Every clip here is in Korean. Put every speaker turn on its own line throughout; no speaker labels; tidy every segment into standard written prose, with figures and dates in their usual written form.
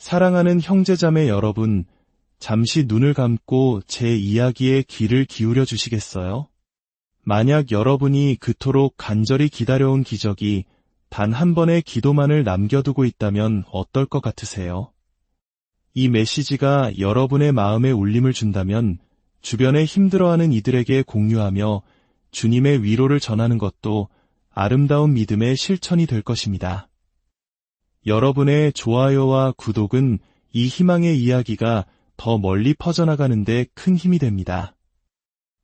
사랑하는 형제자매 여러분, 잠시 눈을 감고 제 이야기에 귀를 기울여 주시겠어요? 만약 여러분이 그토록 간절히 기다려온 기적이 단 한 번의 기도만을 남겨두고 있다면 어떨 것 같으세요? 이 메시지가 여러분의 마음에 울림을 준다면 주변에 힘들어하는 이들에게 공유하며 주님의 위로를 전하는 것도 아름다운 믿음의 실천이 될 것입니다. 여러분의 좋아요와 구독은 이 희망의 이야기가 더 멀리 퍼져나가는데 큰 힘이 됩니다.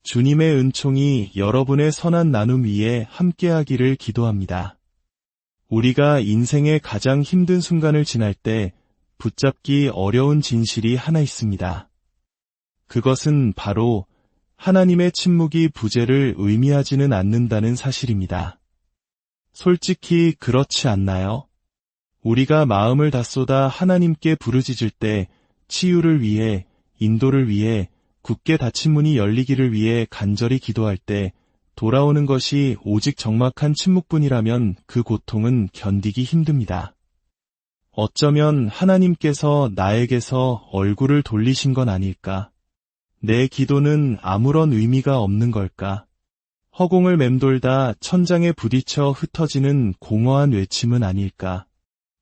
주님의 은총이 여러분의 선한 나눔 위에 함께하기를 기도합니다. 우리가 인생의 가장 힘든 순간을 지날 때 붙잡기 어려운 진실이 하나 있습니다. 그것은 바로 하나님의 침묵이 부재를 의미하지는 않는다는 사실입니다. 솔직히 그렇지 않나요? 우리가 마음을 다 쏟아 하나님께 부르짖을 때 치유를 위해, 인도를 위해, 굳게 닫힌 문이 열리기를 위해 간절히 기도할 때 돌아오는 것이 오직 적막한 침묵뿐이라면 그 고통은 견디기 힘듭니다. 어쩌면 하나님께서 나에게서 얼굴을 돌리신 건 아닐까? 내 기도는 아무런 의미가 없는 걸까? 허공을 맴돌다 천장에 부딪혀 흩어지는 공허한 외침은 아닐까?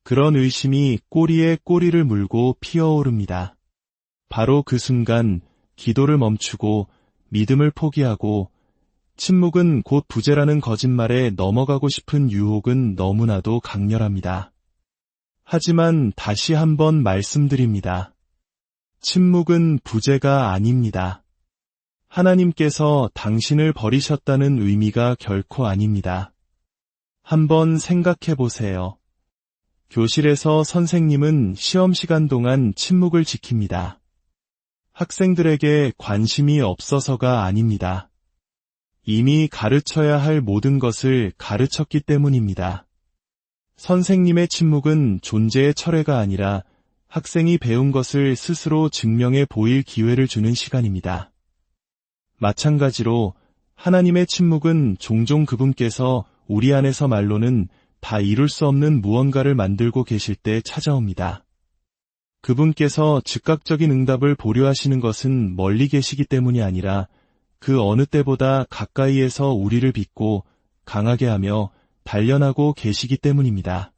그런 의심이 꼬리에 꼬리를 물고 피어오릅니다. 바로 그 순간 기도를 멈추고 믿음을 포기하고 침묵은 곧 부재라는 거짓말에 넘어가고 싶은 유혹은 너무나도 강렬합니다. 하지만 다시 한번 말씀드립니다. 침묵은 부재가 아닙니다. 하나님께서 당신을 버리셨다는 의미가 결코 아닙니다. 한번 생각해 보세요. 교실에서 선생님은 시험 시간 동안 침묵을 지킵니다. 학생들에게 관심이 없어서가 아닙니다. 이미 가르쳐야 할 모든 것을 가르쳤기 때문입니다. 선생님의 침묵은 존재의 철회가 아니라 학생이 배운 것을 스스로 증명해 보일 기회를 주는 시간입니다. 마찬가지로 하나님의 침묵은 종종 그분께서 우리 안에서 말로는 다 이룰 수 없는 무언가를 만들고 계실 때 찾아옵니다. 그분께서 즉각적인 응답을 보려하시는 것은 멀리 계시기 때문이 아니라 그 어느 때보다 가까이에서 우리를 빚고 강하게 하며 단련하고 계시기 때문입니다.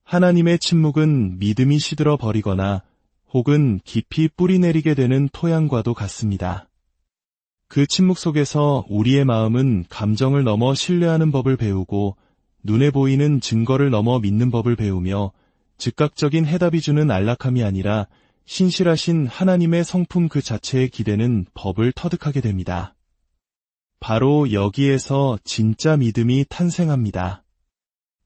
하나님의 침묵은 믿음이 시들어 버리거나 혹은 깊이 뿌리내리게 되는 토양과도 같습니다. 그 침묵 속에서 우리의 마음은 감정을 넘어 신뢰하는 법을 배우고 눈에 보이는 증거를 넘어 믿는 법을 배우며 즉각적인 해답이 주는 안락함이 아니라 신실하신 하나님의 성품 그 자체에 기대는 법을 터득하게 됩니다. 바로 여기에서 진짜 믿음이 탄생합니다.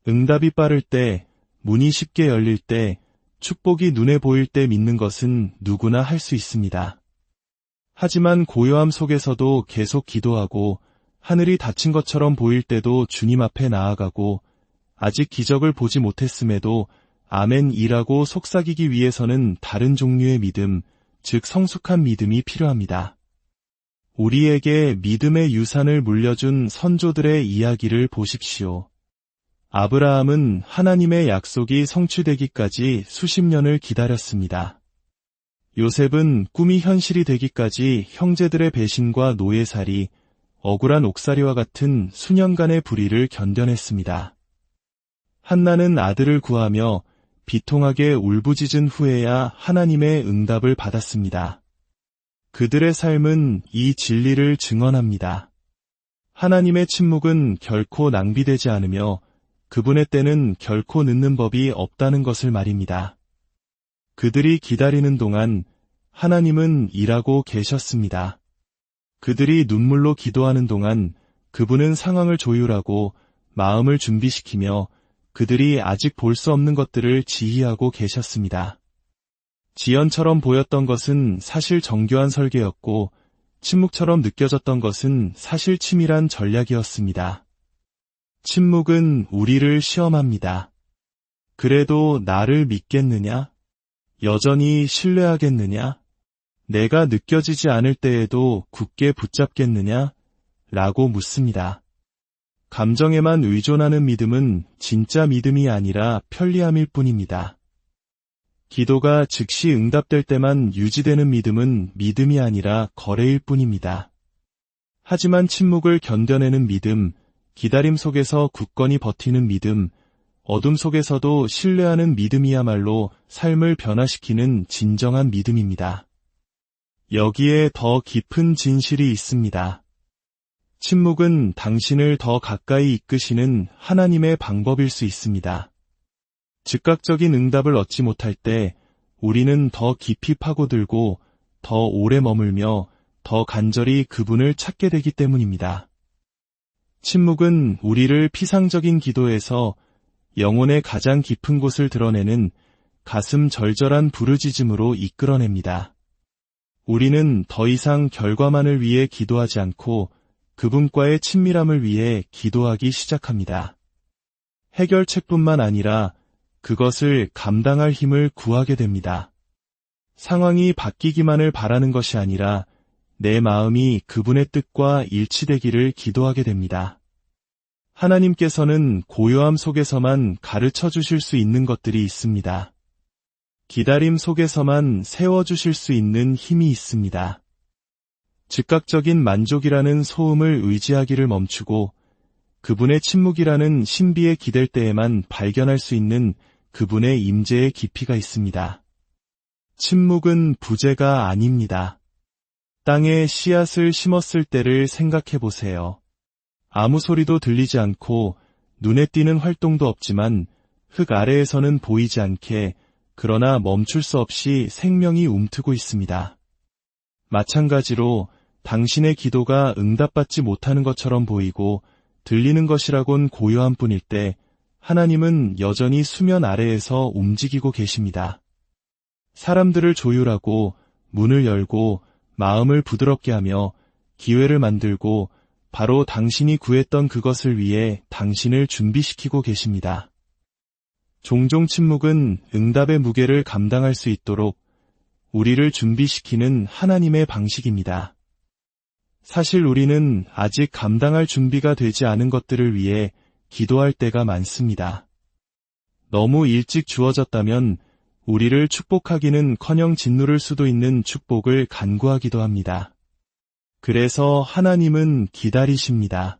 응답이 빠를 때, 문이 쉽게 열릴 때, 축복이 눈에 보일 때 믿는 것은 누구나 할 수 있습니다. 하지만 고요함 속에서도 계속 기도하고 하늘이 닫힌 것처럼 보일 때도 주님 앞에 나아가고 아직 기적을 보지 못했음에도 아멘이라고 속삭이기 위해서는 다른 종류의 믿음, 즉 성숙한 믿음이 필요합니다. 우리에게 믿음의 유산을 물려준 선조들의 이야기를 보십시오. 아브라함은 하나님의 약속이 성취되기까지 수십 년을 기다렸습니다. 요셉은 꿈이 현실이 되기까지 형제들의 배신과 노예살이, 억울한 옥살이와 같은 수년간의 불의를 견뎌냈습니다. 한나는 아들을 구하며 비통하게 울부짖은 후에야 하나님의 응답을 받았습니다. 그들의 삶은 이 진리를 증언합니다. 하나님의 침묵은 결코 낭비되지 않으며 그분의 때는 결코 늦는 법이 없다는 것을 말입니다. 그들이 기다리는 동안 하나님은 일하고 계셨습니다. 그들이 눈물로 기도하는 동안 그분은 상황을 조율하고 마음을 준비시키며 그들이 아직 볼 수 없는 것들을 지휘하고 계셨습니다. 지연처럼 보였던 것은 사실 정교한 설계였고 침묵처럼 느껴졌던 것은 사실 치밀한 전략이었습니다. 침묵은 우리를 시험합니다. 그래도 나를 믿겠느냐? 여전히 신뢰하겠느냐? 내가 느껴지지 않을 때에도 굳게 붙잡겠느냐? 라고 묻습니다. 감정에만 의존하는 믿음은 진짜 믿음이 아니라 편리함일 뿐입니다. 기도가 즉시 응답될 때만 유지되는 믿음은 믿음이 아니라 거래일 뿐입니다. 하지만 침묵을 견뎌내는 믿음, 기다림 속에서 굳건히 버티는 믿음, 어둠 속에서도 신뢰하는 믿음이야말로 삶을 변화시키는 진정한 믿음입니다. 여기에 더 깊은 진실이 있습니다. 침묵은 당신을 더 가까이 이끄시는 하나님의 방법일 수 있습니다. 즉각적인 응답을 얻지 못할 때 우리는 더 깊이 파고들고 더 오래 머물며 더 간절히 그분을 찾게 되기 때문입니다. 침묵은 우리를 피상적인 기도에서 영혼의 가장 깊은 곳을 드러내는 가슴 절절한 부르짖음으로 이끌어냅니다. 우리는 더 이상 결과만을 위해 기도하지 않고 그분과의 친밀함을 위해 기도하기 시작합니다. 해결책뿐만 아니라 그것을 감당할 힘을 구하게 됩니다. 상황이 바뀌기만을 바라는 것이 아니라 내 마음이 그분의 뜻과 일치되기를 기도하게 됩니다. 하나님께서는 고요함 속에서만 가르쳐 주실 수 있는 것들이 있습니다. 기다림 속에서만 세워주실 수 있는 힘이 있습니다. 즉각적인 만족이라는 소음을 의지하기를 멈추고 그분의 침묵이라는 신비에 기댈 때에만 발견할 수 있는 그분의 임재의 깊이가 있습니다. 침묵은 부재가 아닙니다. 땅에 씨앗을 심었을 때를 생각해 보세요. 아무 소리도 들리지 않고 눈에 띄는 활동도 없지만 흙 아래에서는 보이지 않게 그러나 멈출 수 없이 생명이 움트고 있습니다. 마찬가지로 당신의 기도가 응답받지 못하는 것처럼 보이고 들리는 것이라곤 고요한 뿐일 때 하나님은 여전히 수면 아래에서 움직이고 계십니다. 사람들을 조율하고 문을 열고 마음을 부드럽게 하며 기회를 만들고 바로 당신이 구했던 그것을 위해 당신을 준비시키고 계십니다. 종종 침묵은 응답의 무게를 감당할 수 있도록 우리를 준비시키는 하나님의 방식입니다. 사실 우리는 아직 감당할 준비가 되지 않은 것들을 위해 기도할 때가 많습니다. 너무 일찍 주어졌다면 우리를 축복하기는커녕 짓누를 수도 있는 축복을 간구하기도 합니다. 그래서 하나님은 기다리십니다.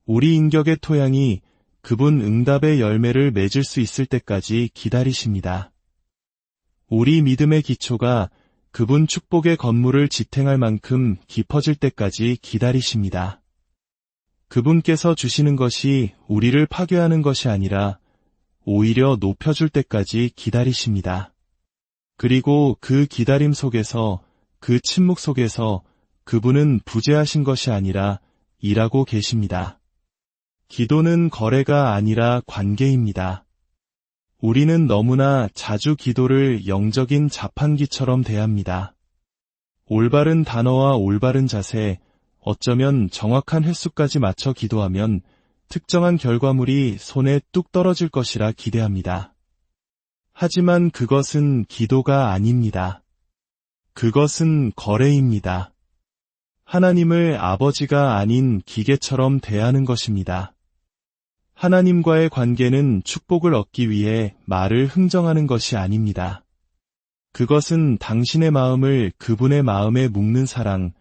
우리 인격의 토양이 그분 응답의 열매를 맺을 수 있을 때까지 기다리십니다. 우리 믿음의 기초가 그분 축복의 건물을 지탱할 만큼 깊어질 때까지 기다리십니다. 그분께서 주시는 것이 우리를 파괴하는 것이 아니라 오히려 높여줄 때까지 기다리십니다. 그리고 그 기다림 속에서, 그 침묵 속에서 그분은 부재하신 것이 아니라 일하고 계십니다. 기도는 거래가 아니라 관계입니다. 우리는 너무나 자주 기도를 영적인 자판기처럼 대합니다. 올바른 단어와 올바른 자세, 어쩌면 정확한 횟수까지 맞춰 기도하면 특정한 결과물이 손에 뚝 떨어질 것이라 기대합니다. 하지만 그것은 기도가 아닙니다. 그것은 거래입니다. 하나님을 아버지가 아닌 기계처럼 대하는 것입니다. 하나님과의 관계는 축복을 얻기 위해 말을 흥정하는 것이 아닙니다. 그것은 당신의 마음을 그분의 마음에 묶는 사랑,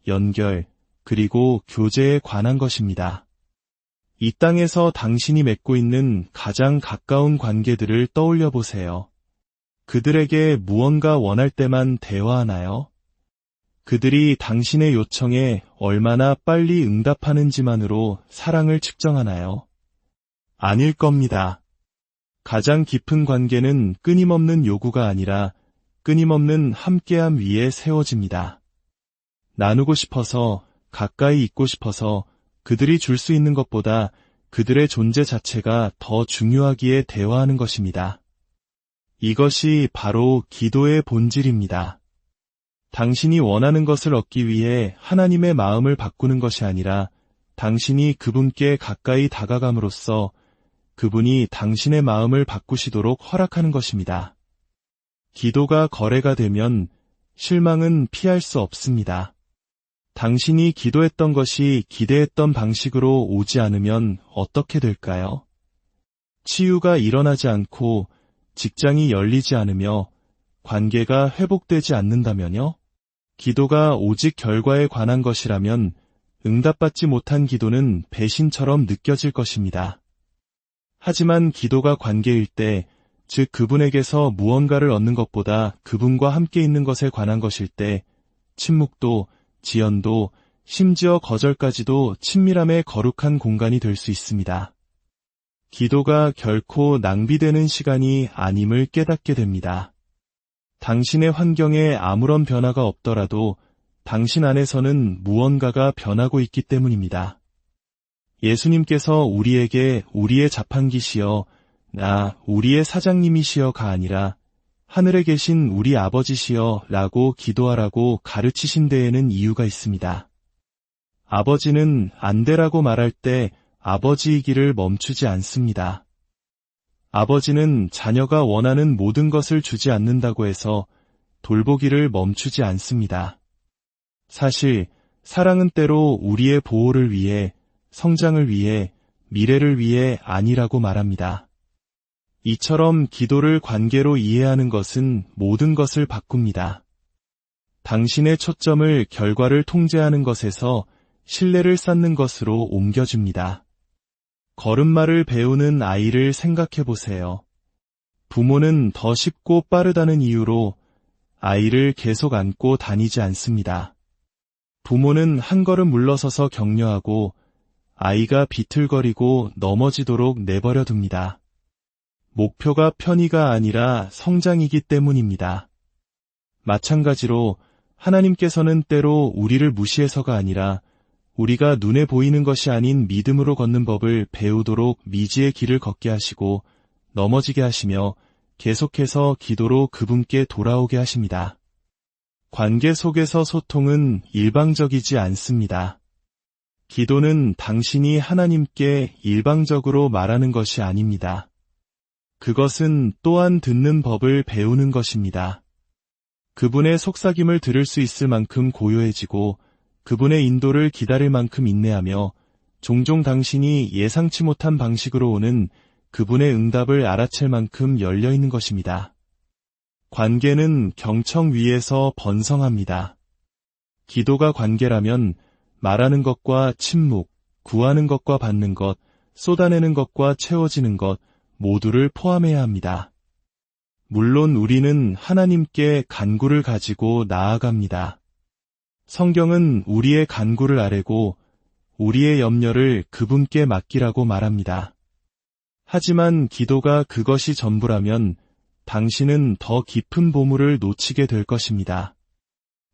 연결, 그리고 교제에 관한 것입니다. 이 땅에서 당신이 맺고 있는 가장 가까운 관계들을 떠올려 보세요. 그들에게 무언가 원할 때만 대화하나요? 그들이 당신의 요청에 얼마나 빨리 응답하는지만으로 사랑을 측정하나요? 아닐 겁니다. 가장 깊은 관계는 끊임없는 요구가 아니라 끊임없는 함께함 위에 세워집니다. 나누고 싶어서, 가까이 있고 싶어서 그들이 줄 수 있는 것보다 그들의 존재 자체가 더 중요하기에 대화하는 것입니다. 이것이 바로 기도의 본질입니다. 당신이 원하는 것을 얻기 위해 하나님의 마음을 바꾸는 것이 아니라 당신이 그분께 가까이 다가감으로써 그분이 당신의 마음을 바꾸시도록 허락하는 것입니다. 기도가 거래가 되면 실망은 피할 수 없습니다. 당신이 기도했던 것이 기대했던 방식으로 오지 않으면 어떻게 될까요? 치유가 일어나지 않고 직장이 열리지 않으며 관계가 회복되지 않는다면요? 기도가 오직 결과에 관한 것이라면 응답받지 못한 기도는 배신처럼 느껴질 것입니다. 하지만 기도가 관계일 때, 즉 그분에게서 무언가를 얻는 것보다 그분과 함께 있는 것에 관한 것일 때, 침묵도, 지연도, 심지어 거절까지도 친밀함의 거룩한 공간이 될 수 있습니다. 기도가 결코 낭비되는 시간이 아님을 깨닫게 됩니다. 당신의 환경에 아무런 변화가 없더라도 당신 안에서는 무언가가 변하고 있기 때문입니다. 예수님께서 우리에게 우리의 자판기시여, 나 우리의 사장님이시여가 아니라 하늘에 계신 우리 아버지시여 라고 기도하라고 가르치신 데에는 이유가 있습니다. 아버지는 안 되라고 말할 때 아버지이기를 멈추지 않습니다. 아버지는 자녀가 원하는 모든 것을 주지 않는다고 해서 돌보기를 멈추지 않습니다. 사실 사랑은 때로 우리의 보호를 위해, 성장을 위해, 미래를 위해 아니라고 말합니다. 이처럼 기도를 관계로 이해하는 것은 모든 것을 바꿉니다. 당신의 초점을 결과를 통제하는 것에서 신뢰를 쌓는 것으로 옮겨줍니다. 걸음마를 배우는 아이를 생각해 보세요. 부모는 더 쉽고 빠르다는 이유로 아이를 계속 안고 다니지 않습니다. 부모는 한 걸음 물러서서 격려하고 아이가 비틀거리고 넘어지도록 내버려 둡니다. 목표가 편의가 아니라 성장이기 때문입니다. 마찬가지로 하나님께서는 때로 우리를 무시해서가 아니라 우리가 눈에 보이는 것이 아닌 믿음으로 걷는 법을 배우도록 미지의 길을 걷게 하시고 넘어지게 하시며 계속해서 기도로 그분께 돌아오게 하십니다. 관계 속에서 소통은 일방적이지 않습니다. 기도는 당신이 하나님께 일방적으로 말하는 것이 아닙니다. 그것은 또한 듣는 법을 배우는 것입니다. 그분의 속삭임을 들을 수 있을 만큼 고요해지고 그분의 인도를 기다릴 만큼 인내하며 종종 당신이 예상치 못한 방식으로 오는 그분의 응답을 알아챌 만큼 열려있는 것입니다. 관계는 경청 위에서 번성합니다. 기도가 관계라면 말하는 것과 침묵, 구하는 것과 받는 것, 쏟아내는 것과 채워지는 것 모두를 포함해야 합니다. 물론 우리는 하나님께 간구를 가지고 나아갑니다. 성경은 우리의 간구를 아뢰고 우리의 염려를 그분께 맡기라고 말합니다. 하지만 기도가 그것이 전부라면 당신은 더 깊은 보물을 놓치게 될 것입니다.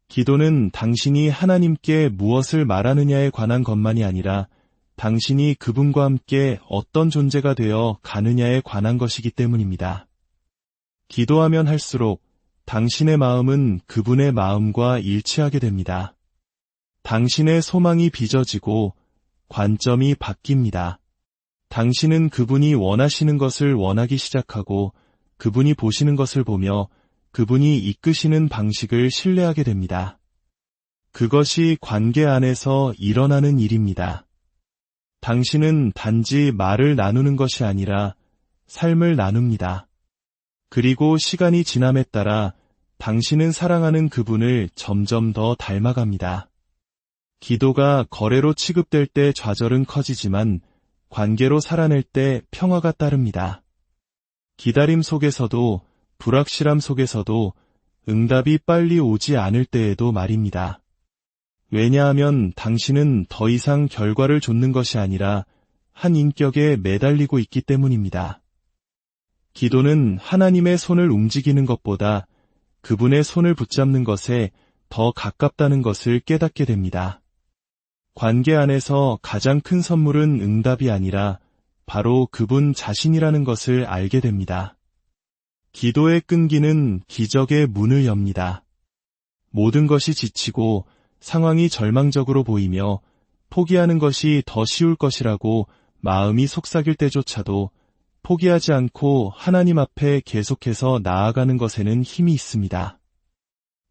기도는 당신이 하나님께 무엇을 말하느냐에 관한 것만이 아니라 당신이 그분과 함께 어떤 존재가 되어 가느냐에 관한 것이기 때문입니다. 기도하면 할수록 당신의 마음은 그분의 마음과 일치하게 됩니다. 당신의 소망이 빚어지고 관점이 바뀝니다. 당신은 그분이 원하시는 것을 원하기 시작하고 그분이 보시는 것을 보며 그분이 이끄시는 방식을 신뢰하게 됩니다. 그것이 관계 안에서 일어나는 일입니다. 당신은 단지 말을 나누는 것이 아니라 삶을 나눕니다. 그리고 시간이 지남에 따라 당신은 사랑하는 그분을 점점 더 닮아갑니다. 기도가 거래로 취급될 때 좌절은 커지지만 관계로 살아낼 때 평화가 따릅니다. 기다림 속에서도 불확실함 속에서도 응답이 빨리 오지 않을 때에도 말입니다. 왜냐하면 당신은 더 이상 결과를 좇는 것이 아니라 한 인격에 매달리고 있기 때문입니다. 기도는 하나님의 손을 움직이는 것보다 그분의 손을 붙잡는 것에 더 가깝다는 것을 깨닫게 됩니다. 관계 안에서 가장 큰 선물은 응답이 아니라 바로 그분 자신이라는 것을 알게 됩니다. 기도의 끈기는 기적의 문을 엽니다. 모든 것이 지치고 상황이 절망적으로 보이며 포기하는 것이 더 쉬울 것이라고 마음이 속삭일 때조차도 포기하지 않고 하나님 앞에 계속해서 나아가는 것에는 힘이 있습니다.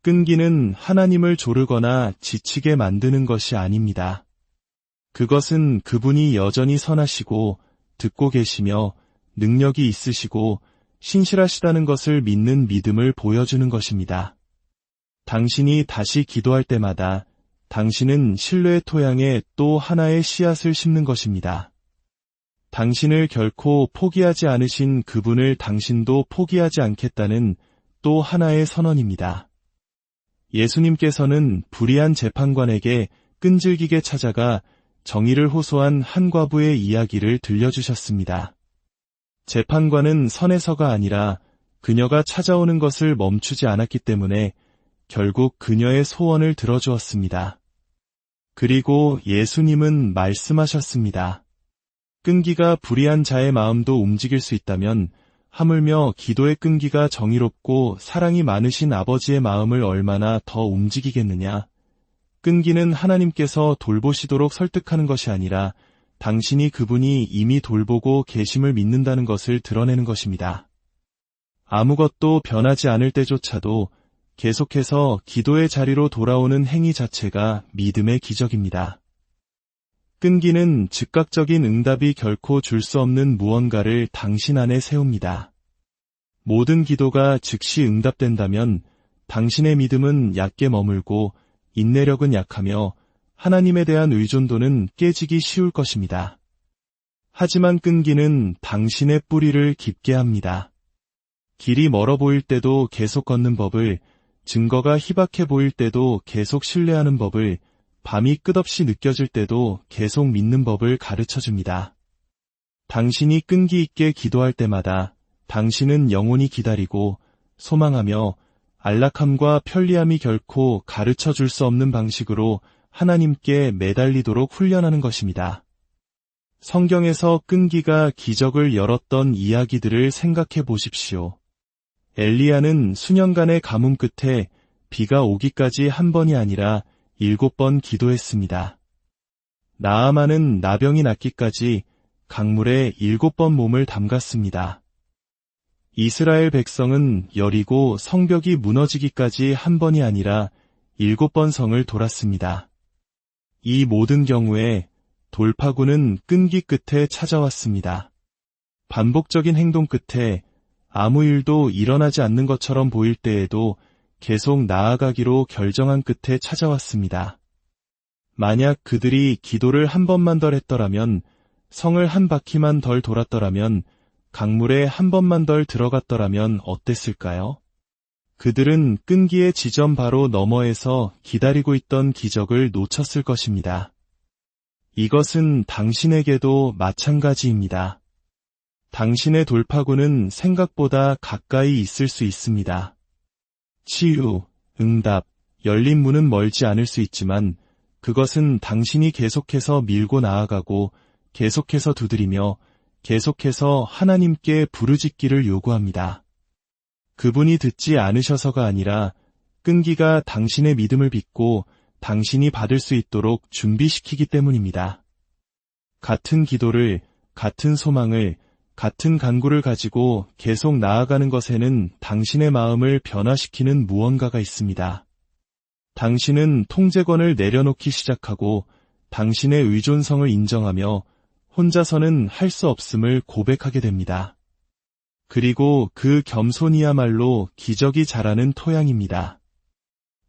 끈기는 하나님을 조르거나 지치게 만드는 것이 아닙니다. 그것은 그분이 여전히 선하시고 듣고 계시며 능력이 있으시고 신실하시다는 것을 믿는 믿음을 보여주는 것입니다. 당신이 다시 기도할 때마다 당신은 신뢰의 토양에 또 하나의 씨앗을 심는 것입니다. 당신을 결코 포기하지 않으신 그분을 당신도 포기하지 않겠다는 또 하나의 선언입니다. 예수님께서는 불의한 재판관에게 끈질기게 찾아가 정의를 호소한 한 과부의 이야기를 들려주셨습니다. 재판관은 선에서가 아니라 그녀가 찾아오는 것을 멈추지 않았기 때문에 결국 그녀의 소원을 들어주었습니다. 그리고 예수님은 말씀하셨습니다. 끈기가 불의한 자의 마음도 움직일 수 있다면 하물며 기도의 끈기가 정의롭고 사랑이 많으신 아버지의 마음을 얼마나 더 움직이겠느냐. 끈기는 하나님께서 돌보시도록 설득하는 것이 아니라 당신이 그분이 이미 돌보고 계심을 믿는다는 것을 드러내는 것입니다. 아무것도 변하지 않을 때조차도 계속해서 기도의 자리로 돌아오는 행위 자체가 믿음의 기적입니다. 끈기는 즉각적인 응답이 결코 줄 수 없는 무언가를 당신 안에 세웁니다. 모든 기도가 즉시 응답된다면 당신의 믿음은 얕게 머물고 인내력은 약하며 하나님에 대한 의존도는 깨지기 쉬울 것입니다. 하지만 끈기는 당신의 뿌리를 깊게 합니다. 길이 멀어 보일 때도 계속 걷는 법을, 증거가 희박해 보일 때도 계속 신뢰하는 법을, 밤이 끝없이 느껴질 때도 계속 믿는 법을 가르쳐줍니다. 당신이 끈기 있게 기도할 때마다 당신은 영원히 기다리고 소망하며 안락함과 편리함이 결코 가르쳐줄 수 없는 방식으로 하나님께 매달리도록 훈련하는 것입니다. 성경에서 끈기가 기적을 열었던 이야기들을 생각해 보십시오. 엘리야는 수년간의 가뭄 끝에 비가 오기까지 한 번이 아니라 7번 기도했습니다. 나아만은 나병이 낫기까지 강물에 7번 몸을 담갔습니다. 이스라엘 백성은 여리고 성벽이 무너지기까지 한 번이 아니라 7번 성을 돌았습니다. 이 모든 경우에 돌파구는 끈기 끝에 찾아왔습니다. 반복적인 행동 끝에 아무 일도 일어나지 않는 것처럼 보일 때에도 계속 나아가기로 결정한 끝에 찾아왔습니다. 만약 그들이 기도를 한 번만 덜 했더라면, 성을 한 바퀴만 덜 돌았더라면, 강물에 한 번만 덜 들어갔더라면 어땠을까요? 그들은 끈기의 지점 바로 너머에서 기다리고 있던 기적을 놓쳤을 것입니다. 이것은 당신에게도 마찬가지입니다. 당신의 돌파구는 생각보다 가까이 있을 수 있습니다. 치유, 응답, 열린 문은 멀지 않을 수 있지만 그것은 당신이 계속해서 밀고 나아가고 계속해서 두드리며 계속해서 하나님께 부르짖기를 요구합니다. 그분이 듣지 않으셔서가 아니라 끈기가 당신의 믿음을 빚고 당신이 받을 수 있도록 준비시키기 때문입니다. 같은 기도를, 같은 소망을, 같은 간구를 가지고 계속 나아가는 것에는 당신의 마음을 변화시키는 무언가가 있습니다. 당신은 통제권을 내려놓기 시작하고 당신의 의존성을 인정하며 혼자서는 할 수 없음을 고백하게 됩니다. 그리고 그 겸손이야말로 기적이 자라는 토양입니다.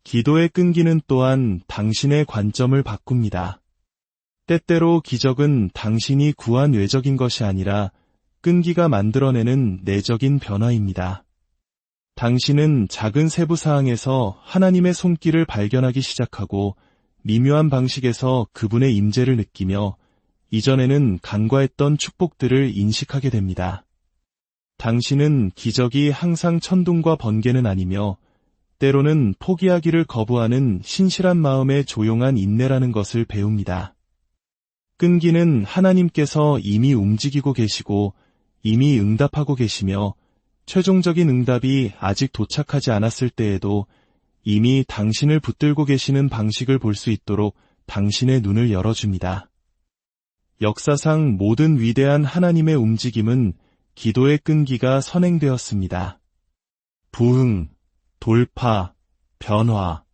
기도의 끈기는 또한 당신의 관점을 바꿉니다. 때때로 기적은 당신이 구한 외적인 것이 아니라 끈기가 만들어내는 내적인 변화입니다. 당신은 작은 세부 사항에서 하나님의 손길을 발견하기 시작하고 미묘한 방식에서 그분의 임재를 느끼며 이전에는 간과했던 축복들을 인식하게 됩니다. 당신은 기적이 항상 천둥과 번개는 아니며 때로는 포기하기를 거부하는 신실한 마음의 조용한 인내라는 것을 배웁니다. 끈기는 하나님께서 이미 움직이고 계시고 이미 응답하고 계시며 최종적인 응답이 아직 도착하지 않았을 때에도 이미 당신을 붙들고 계시는 방식을 볼 수 있도록 당신의 눈을 열어줍니다. 역사상 모든 위대한 하나님의 움직임은 기도의 끈기가 선행되었습니다. 부흥, 돌파, 변화,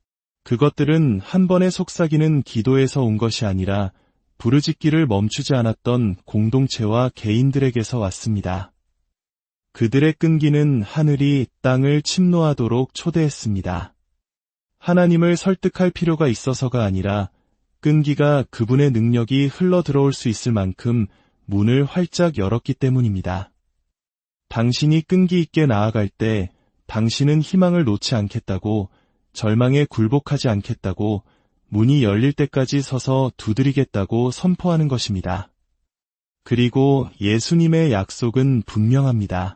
그것들은 한 번에 속삭이는 기도에서 온 것이 아니라 부르짖기를 멈추지 않았던 공동체와 개인들에게서 왔습니다. 그들의 끈기는 하늘이 땅을 침노하도록 초대했습니다. 하나님을 설득할 필요가 있어서가 아니라 끈기가 그분의 능력이 흘러 들어올 수 있을 만큼 문을 활짝 열었기 때문입니다. 당신이 끈기 있게 나아갈 때 당신은 희망을 놓지 않겠다고, 절망에 굴복하지 않겠다고, 문이 열릴 때까지 서서 두드리겠다고 선포하는 것입니다. 그리고 예수님의 약속은 분명합니다.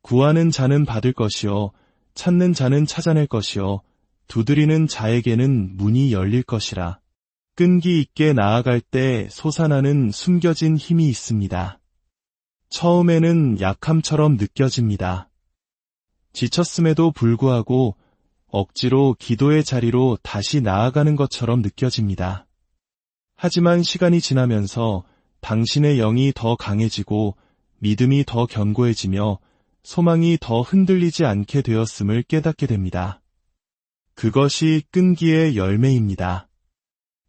구하는 자는 받을 것이요, 찾는 자는 찾아낼 것이요, 두드리는 자에게는 문이 열릴 것이라. 끈기 있게 나아갈 때 솟아나는 숨겨진 힘이 있습니다. 처음에는 약함처럼 느껴집니다. 지쳤음에도 불구하고 억지로 기도의 자리로 다시 나아가는 것처럼 느껴집니다. 하지만 시간이 지나면서 당신의 영이 더 강해지고 믿음이 더 견고해지며 소망이 더 흔들리지 않게 되었음을 깨닫게 됩니다. 그것이 끈기의 열매입니다.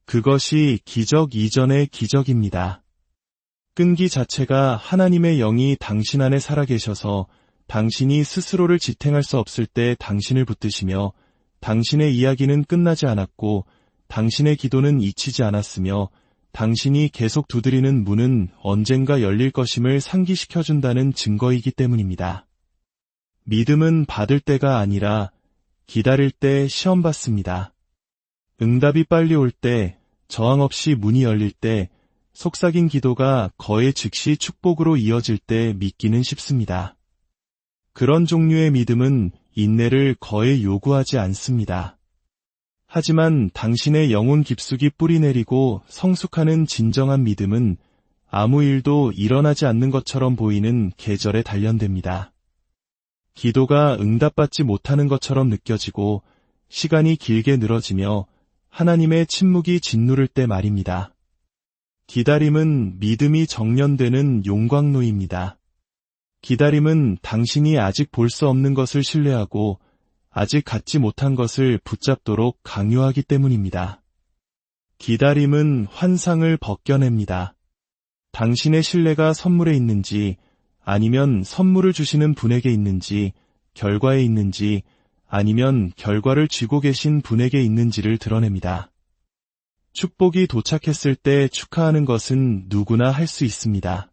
그것이 기적 이전의 기적입니다. 끈기 자체가 하나님의 영이 당신 안에 살아계셔서 당신이 스스로를 지탱할 수 없을 때 당신을 붙드시며 당신의 이야기는 끝나지 않았고 당신의 기도는 잊히지 않았으며 당신이 계속 두드리는 문은 언젠가 열릴 것임을 상기시켜준다는 증거이기 때문입니다. 믿음은 받을 때가 아니라 기다릴 때 시험받습니다. 응답이 빨리 올 때, 저항 없이 문이 열릴 때, 속삭인 기도가 거의 즉시 축복으로 이어질 때 믿기는 쉽습니다. 그런 종류의 믿음은 인내를 거의 요구하지 않습니다. 하지만 당신의 영혼 깊숙이 뿌리내리고 성숙하는 진정한 믿음은 아무 일도 일어나지 않는 것처럼 보이는 계절에 단련됩니다. 기도가 응답받지 못하는 것처럼 느껴지고 시간이 길게 늘어지며 하나님의 침묵이 짓누를 때 말입니다. 기다림은 믿음이 정련되는 용광로입니다. 기다림은 당신이 아직 볼 수 없는 것을 신뢰하고 아직 갖지 못한 것을 붙잡도록 강요하기 때문입니다. 기다림은 환상을 벗겨냅니다. 당신의 신뢰가 선물에 있는지 아니면 선물을 주시는 분에게 있는지, 결과에 있는지 아니면 결과를 쥐고 계신 분에게 있는지를 드러냅니다. 축복이 도착했을 때 축하하는 것은 누구나 할 수 있습니다.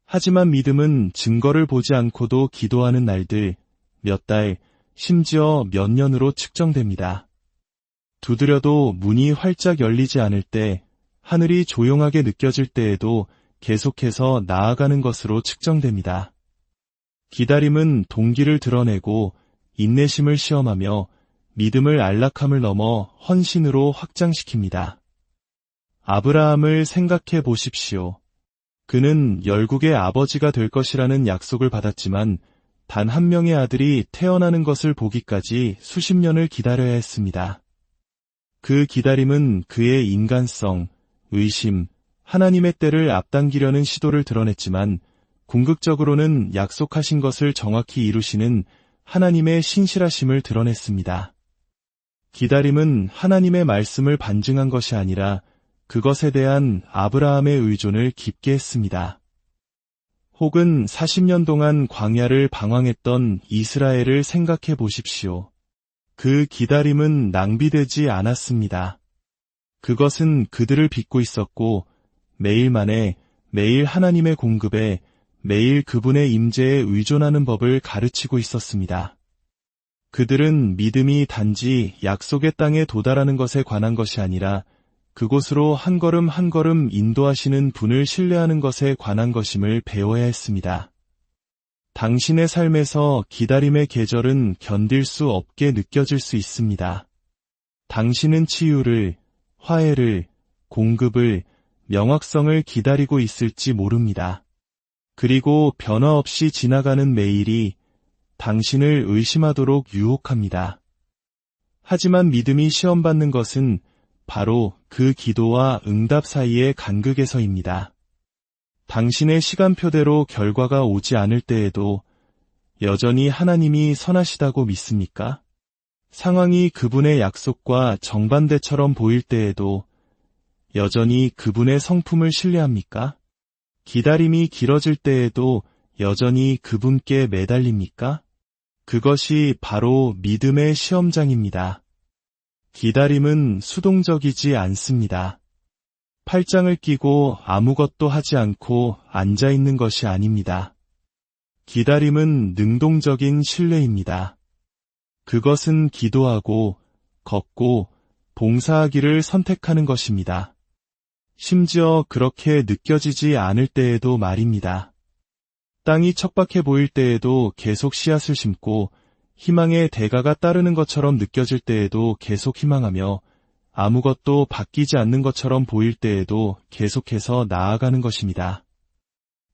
하지만 믿음은 증거를 보지 않고도 기도하는 날들, 몇 달, 심지어 몇 년으로 측정됩니다. 두드려도 문이 활짝 열리지 않을 때, 하늘이 조용하게 느껴질 때에도 계속해서 나아가는 것으로 측정됩니다. 기다림은 동기를 드러내고 인내심을 시험하며 믿음을 안락함을 넘어 헌신으로 확장시킵니다. 아브라함을 생각해 보십시오. 그는 열국의 아버지가 될 것이라는 약속을 받았지만 단 한 명의 아들이 태어나는 것을 보기까지 수십 년을 기다려야 했습니다. 그 기다림은 그의 인간성, 의심, 하나님의 때를 앞당기려는 시도를 드러냈지만 궁극적으로는 약속하신 것을 정확히 이루시는 하나님의 신실하심을 드러냈습니다. 기다림은 하나님의 말씀을 반증한 것이 아니라 그것에 대한 아브라함의 의존을 깊게 했습니다. 혹은 40년 동안 광야를 방황했던 이스라엘을 생각해 보십시오. 그 기다림은 낭비되지 않았습니다. 그것은 그들을 빚고 있었고 매일 만에 매일 하나님의 공급에 매일 그분의 임재에 의존하는 법을 가르치고 있었습니다. 그들은 믿음이 단지 약속의 땅에 도달하는 것에 관한 것이 아니라 그곳으로 한 걸음 한 걸음 인도하시는 분을 신뢰하는 것에 관한 것임을 배워야 했습니다. 당신의 삶에서 기다림의 계절은 견딜 수 없게 느껴질 수 있습니다. 당신은 치유를, 화해를, 공급을, 명확성을 기다리고 있을지 모릅니다. 그리고 변화 없이 지나가는 매일이 당신을 의심하도록 유혹합니다. 하지만 믿음이 시험받는 것은 바로 그 기도와 응답 사이의 간극에서입니다. 당신의 시간표대로 결과가 오지 않을 때에도 여전히 하나님이 선하시다고 믿습니까? 상황이 그분의 약속과 정반대처럼 보일 때에도 여전히 그분의 성품을 신뢰합니까? 기다림이 길어질 때에도 여전히 그분께 매달립니까? 그것이 바로 믿음의 시험장입니다. 기다림은 수동적이지 않습니다. 팔짱을 끼고 아무것도 하지 않고 앉아 있는 것이 아닙니다. 기다림은 능동적인 신뢰입니다. 그것은 기도하고, 걷고, 봉사하기를 선택하는 것입니다. 심지어 그렇게 느껴지지 않을 때에도 말입니다. 땅이 척박해 보일 때에도 계속 씨앗을 심고 희망의 대가가 따르는 것처럼 느껴질 때에도 계속 희망하며 아무것도 바뀌지 않는 것처럼 보일 때에도 계속해서 나아가는 것입니다.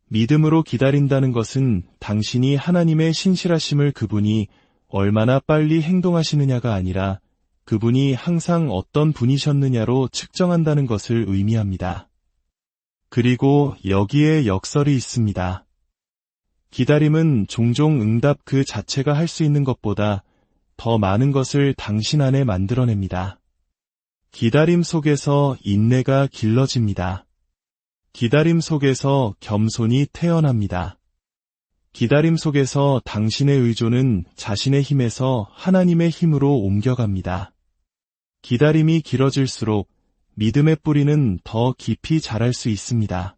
믿음으로 기다린다는 것은 당신이 하나님의 신실하심을 그분이 얼마나 빨리 행동하시느냐가 아니라 그분이 항상 어떤 분이셨느냐로 측정한다는 것을 의미합니다. 그리고 여기에 역설이 있습니다. 기다림은 종종 응답 그 자체가 할 수 있는 것보다 더 많은 것을 당신 안에 만들어냅니다. 기다림 속에서 인내가 길러집니다. 기다림 속에서 겸손이 태어납니다. 기다림 속에서 당신의 의존은 자신의 힘에서 하나님의 힘으로 옮겨갑니다. 기다림이 길어질수록 믿음의 뿌리는 더 깊이 자랄 수 있습니다.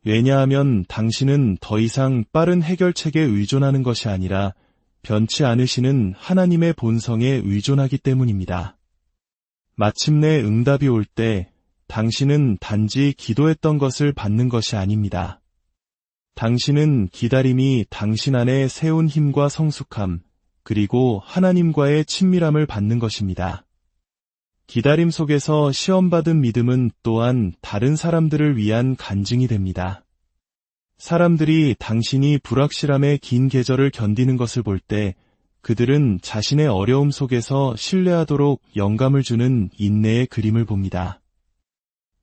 왜냐하면 당신은 더 이상 빠른 해결책에 의존하는 것이 아니라 변치 않으시는 하나님의 본성에 의존하기 때문입니다. 마침내 응답이 올 때 당신은 단지 기도했던 것을 받는 것이 아닙니다. 당신은 기다림이 당신 안에 세운 힘과 성숙함, 그리고 하나님과의 친밀함을 받는 것입니다. 기다림 속에서 시험받은 믿음은 또한 다른 사람들을 위한 간증이 됩니다. 사람들이 당신이 불확실함의 긴 계절을 견디는 것을 볼 때 그들은 자신의 어려움 속에서 신뢰하도록 영감을 주는 인내의 그림을 봅니다.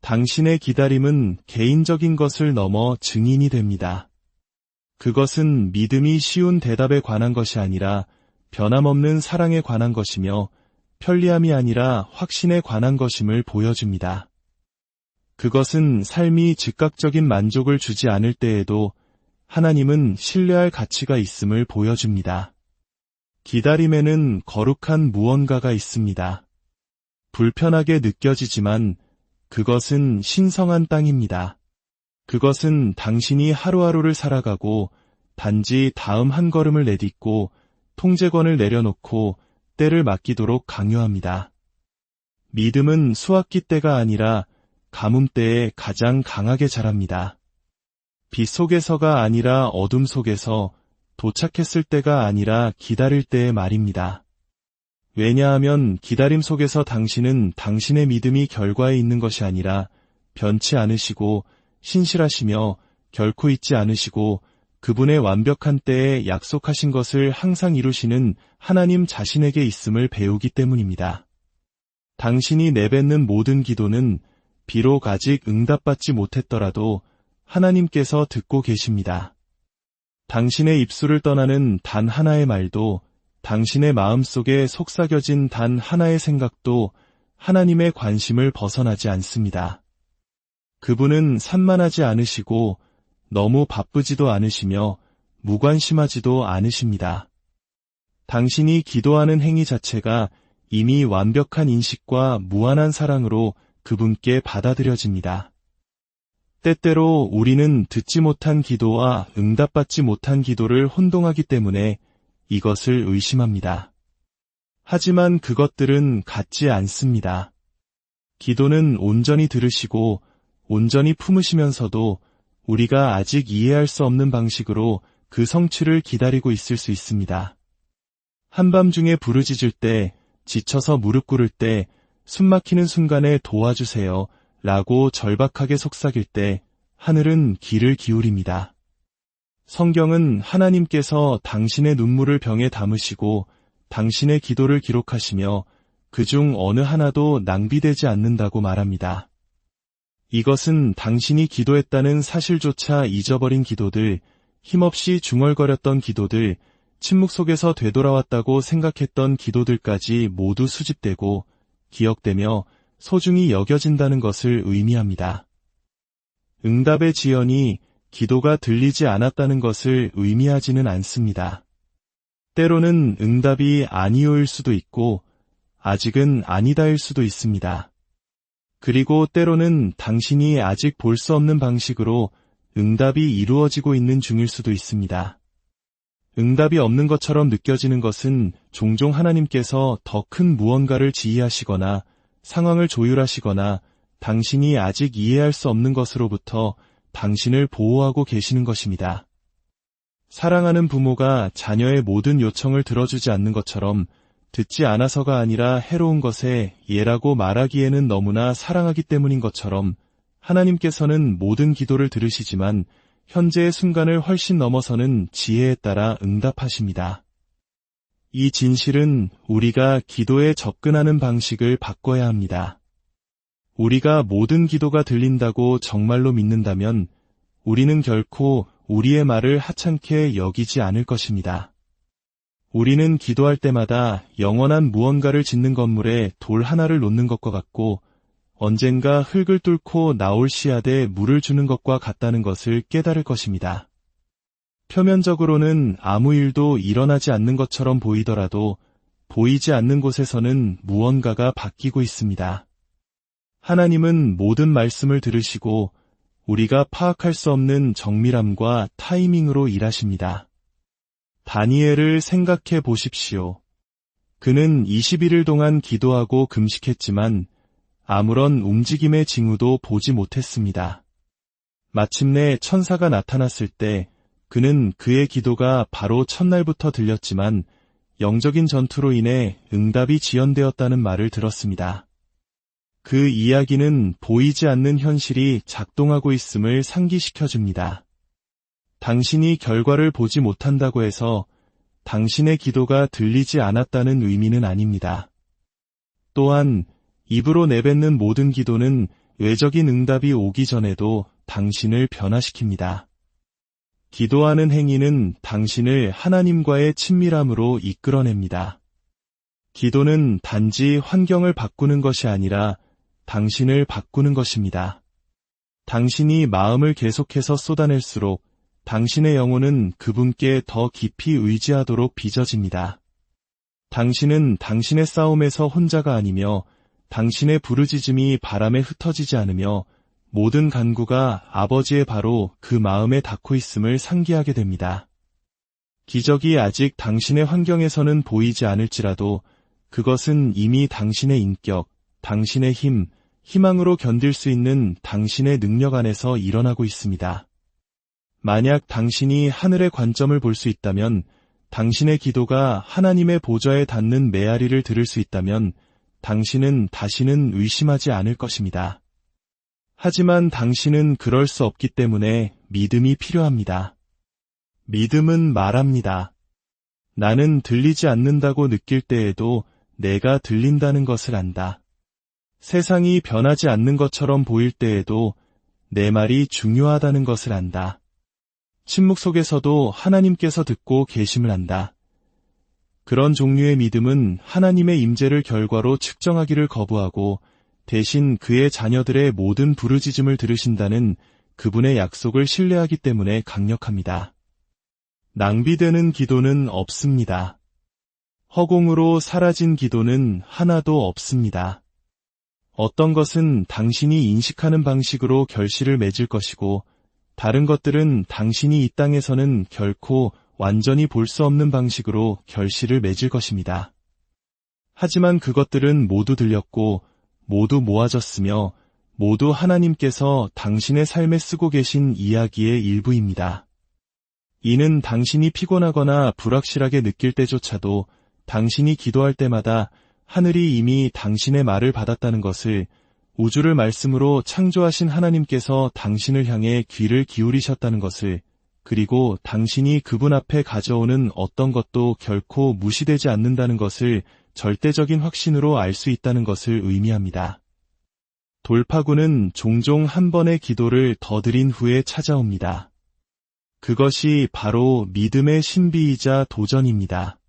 당신의 기다림은 개인적인 것을 넘어 증인이 됩니다. 그것은 믿음이 쉬운 대답에 관한 것이 아니라 변함없는 사랑에 관한 것이며 편리함이 아니라 확신에 관한 것임을 보여줍니다. 그것은 삶이 즉각적인 만족을 주지 않을 때에도 하나님은 신뢰할 가치가 있음을 보여줍니다. 기다림에는 거룩한 무언가가 있습니다. 불편하게 느껴지지만 그것은 신성한 땅입니다. 그것은 당신이 하루하루를 살아가고 단지 다음 한 걸음을 내딛고 통제권을 내려놓고 때를 맡기도록 강요합니다. 믿음은 수확기 때가 아니라 가뭄 때에 가장 강하게 자랍니다. 빛 속에서가 아니라 어둠 속에서, 도착했을 때가 아니라 기다릴 때의 말입니다. 왜냐하면 기다림 속에서 당신은 당신의 믿음이 결과에 있는 것이 아니라 변치 않으시고 신실하시며 결코 잊지 않으시고 그분의 완벽한 때에 약속하신 것을 항상 이루시는 하나님 자신에게 있음을 배우기 때문입니다. 당신이 내뱉는 모든 기도는 비록 아직 응답받지 못했더라도 하나님께서 듣고 계십니다. 당신의 입술을 떠나는 단 하나의 말도, 당신의 마음속에 속삭여진 단 하나의 생각도 하나님의 관심을 벗어나지 않습니다. 그분은 산만하지 않으시고 너무 바쁘지도 않으시며 무관심하지도 않으십니다. 당신이 기도하는 행위 자체가 이미 완벽한 인식과 무한한 사랑으로 그분께 받아들여집니다. 때때로 우리는 듣지 못한 기도와 응답받지 못한 기도를 혼동하기 때문에 이것을 의심합니다. 하지만 그것들은 같지 않습니다. 기도는 온전히 들으시고 온전히 품으시면서도 우리가 아직 이해할 수 없는 방식으로 그 성취를 기다리고 있을 수 있습니다. 한밤중에 부르짖을 때, 지쳐서 무릎 꿇을 때, 숨막히는 순간에 도와주세요 라고 절박하게 속삭일 때 하늘은 귀를 기울입니다. 성경은 하나님께서 당신의 눈물을 병에 담으시고 당신의 기도를 기록하시며 그중 어느 하나도 낭비되지 않는다고 말합니다. 이것은 당신이 기도했다는 사실조차 잊어버린 기도들, 힘없이 중얼거렸던 기도들, 침묵 속에서 되돌아왔다고 생각했던 기도들까지 모두 수집되고 기억되며 소중히 여겨진다는 것을 의미합니다. 응답의 지연이 기도가 들리지 않았다는 것을 의미하지는 않습니다. 때로는 응답이 아니오일 수도 있고 아직은 아니다일 수도 있습니다. 그리고 때로는 당신이 아직 볼 수 없는 방식으로 응답이 이루어지고 있는 중일 수도 있습니다. 응답이 없는 것처럼 느껴지는 것은 종종 하나님께서 더 큰 무언가를 지휘하시거나 상황을 조율하시거나 당신이 아직 이해할 수 없는 것으로부터 당신을 보호하고 계시는 것입니다. 사랑하는 부모가 자녀의 모든 요청을 들어주지 않는 것처럼 듣지 않아서가 아니라 해로운 것에 예라고 말하기에는 너무나 사랑하기 때문인 것처럼 하나님께서는 모든 기도를 들으시지만 현재의 순간을 훨씬 넘어서는 지혜에 따라 응답하십니다. 이 진실은 우리가 기도에 접근하는 방식을 바꿔야 합니다. 우리가 모든 기도가 들린다고 정말로 믿는다면 우리는 결코 우리의 말을 하찮게 여기지 않을 것입니다. 우리는 기도할 때마다 영원한 무언가를 짓는 건물에 돌 하나를 놓는 것과 같고 언젠가 흙을 뚫고 나올 씨앗에 물을 주는 것과 같다는 것을 깨달을 것입니다. 표면적으로는 아무 일도 일어나지 않는 것처럼 보이더라도 보이지 않는 곳에서는 무언가가 바뀌고 있습니다. 하나님은 모든 말씀을 들으시고 우리가 파악할 수 없는 정밀함과 타이밍으로 일하십니다. 다니엘을 생각해 보십시오. 그는 21일 동안 기도하고 금식했지만 아무런 움직임의 징후도 보지 못했습니다. 마침내 천사가 나타났을 때 그는 그의 기도가 바로 첫날부터 들렸지만 영적인 전투로 인해 응답이 지연되었다는 말을 들었습니다. 그 이야기는 보이지 않는 현실이 작동하고 있음을 상기시켜줍니다. 당신이 결과를 보지 못한다고 해서 당신의 기도가 들리지 않았다는 의미는 아닙니다. 또한 입으로 내뱉는 모든 기도는 외적인 응답이 오기 전에도 당신을 변화시킵니다. 기도하는 행위는 당신을 하나님과의 친밀함으로 이끌어냅니다. 기도는 단지 환경을 바꾸는 것이 아니라 당신을 바꾸는 것입니다. 당신이 마음을 계속해서 쏟아낼수록 당신의 영혼은 그분께 더 깊이 의지하도록 빚어집니다. 당신은 당신의 싸움에서 혼자가 아니며 당신의 부르짖음이 바람에 흩어지지 않으며 모든 간구가 아버지의 바로 그 마음에 닿고 있음을 상기하게 됩니다. 기적이 아직 당신의 환경에서는 보이지 않을지라도 그것은 이미 당신의 인격, 당신의 힘, 희망으로 견딜 수 있는 당신의 능력 안에서 일어나고 있습니다. 만약 당신이 하늘의 관점을 볼 수 있다면, 당신의 기도가 하나님의 보좌에 닿는 메아리를 들을 수 있다면 당신은 다시는 의심하지 않을 것입니다. 하지만 당신은 그럴 수 없기 때문에 믿음이 필요합니다. 믿음은 말합니다. 나는 들리지 않는다고 느낄 때에도 내가 들린다는 것을 안다. 세상이 변하지 않는 것처럼 보일 때에도 내 말이 중요하다는 것을 안다. 침묵 속에서도 하나님께서 듣고 계심을 안다. 그런 종류의 믿음은 하나님의 임재를 결과로 측정하기를 거부하고 대신 그의 자녀들의 모든 부르짖음을 들으신다는 그분의 약속을 신뢰하기 때문에 강력합니다. 낭비되는 기도는 없습니다. 허공으로 사라진 기도는 하나도 없습니다. 어떤 것은 당신이 인식하는 방식으로 결실을 맺을 것이고 다른 것들은 당신이 이 땅에서는 결코 완전히 볼 수 없는 방식으로 결실을 맺을 것입니다. 하지만 그것들은 모두 들렸고 모두 모아졌으며 모두 하나님께서 당신의 삶에 쓰고 계신 이야기의 일부입니다. 이는 당신이 피곤하거나 불확실하게 느낄 때조차도 당신이 기도할 때마다 하늘이 이미 당신의 말을 받았다는 것을, 우주를 말씀으로 창조하신 하나님께서 당신을 향해 귀를 기울이셨다는 것을, 그리고 당신이 그분 앞에 가져오는 어떤 것도 결코 무시되지 않는다는 것을 절대적인 확신으로 알 수 있다는 것을 의미합니다. 돌파구는 종종 한 번의 기도를 더 드린 후에 찾아옵니다. 그것이 바로 믿음의 신비이자 도전입니다.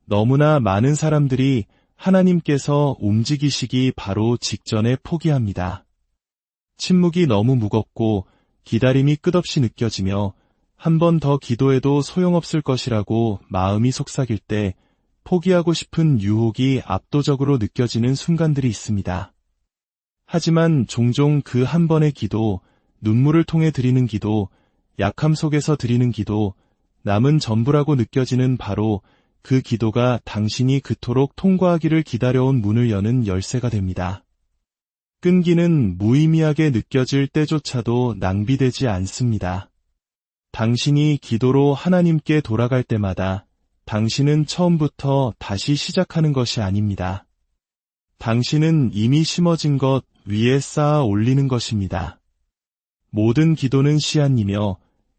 너무나 많은 사람들이 하나님께서 움직이시기 바로 직전에 포기합니다. 침묵이 너무 무겁고 기다림이 끝없이 느껴지며 한 번 더 기도해도 소용없을 것이라고 마음이 속삭일 때 포기하고 싶은 유혹이 압도적으로 느껴지는 순간들이 있습니다. 하지만 종종 그 한 번의 기도, 눈물을 통해 드리는 기도, 약함 속에서 드리는 기도, 남은 전부라고 느껴지는 바로 그 기도가 당신이 그토록 통과하기를 기다려온 문을 여는 열쇠가 됩니다. 끈기는 무의미하게 느껴질 때조차도 낭비되지 않습니다. 당신이 기도로 하나님께 돌아갈 때마다 당신은 처음부터 다시 시작하는 것이 아닙니다. 당신은 이미 심어진 것 위에 쌓아 올리는 것입니다. 모든 기도는 씨앗이며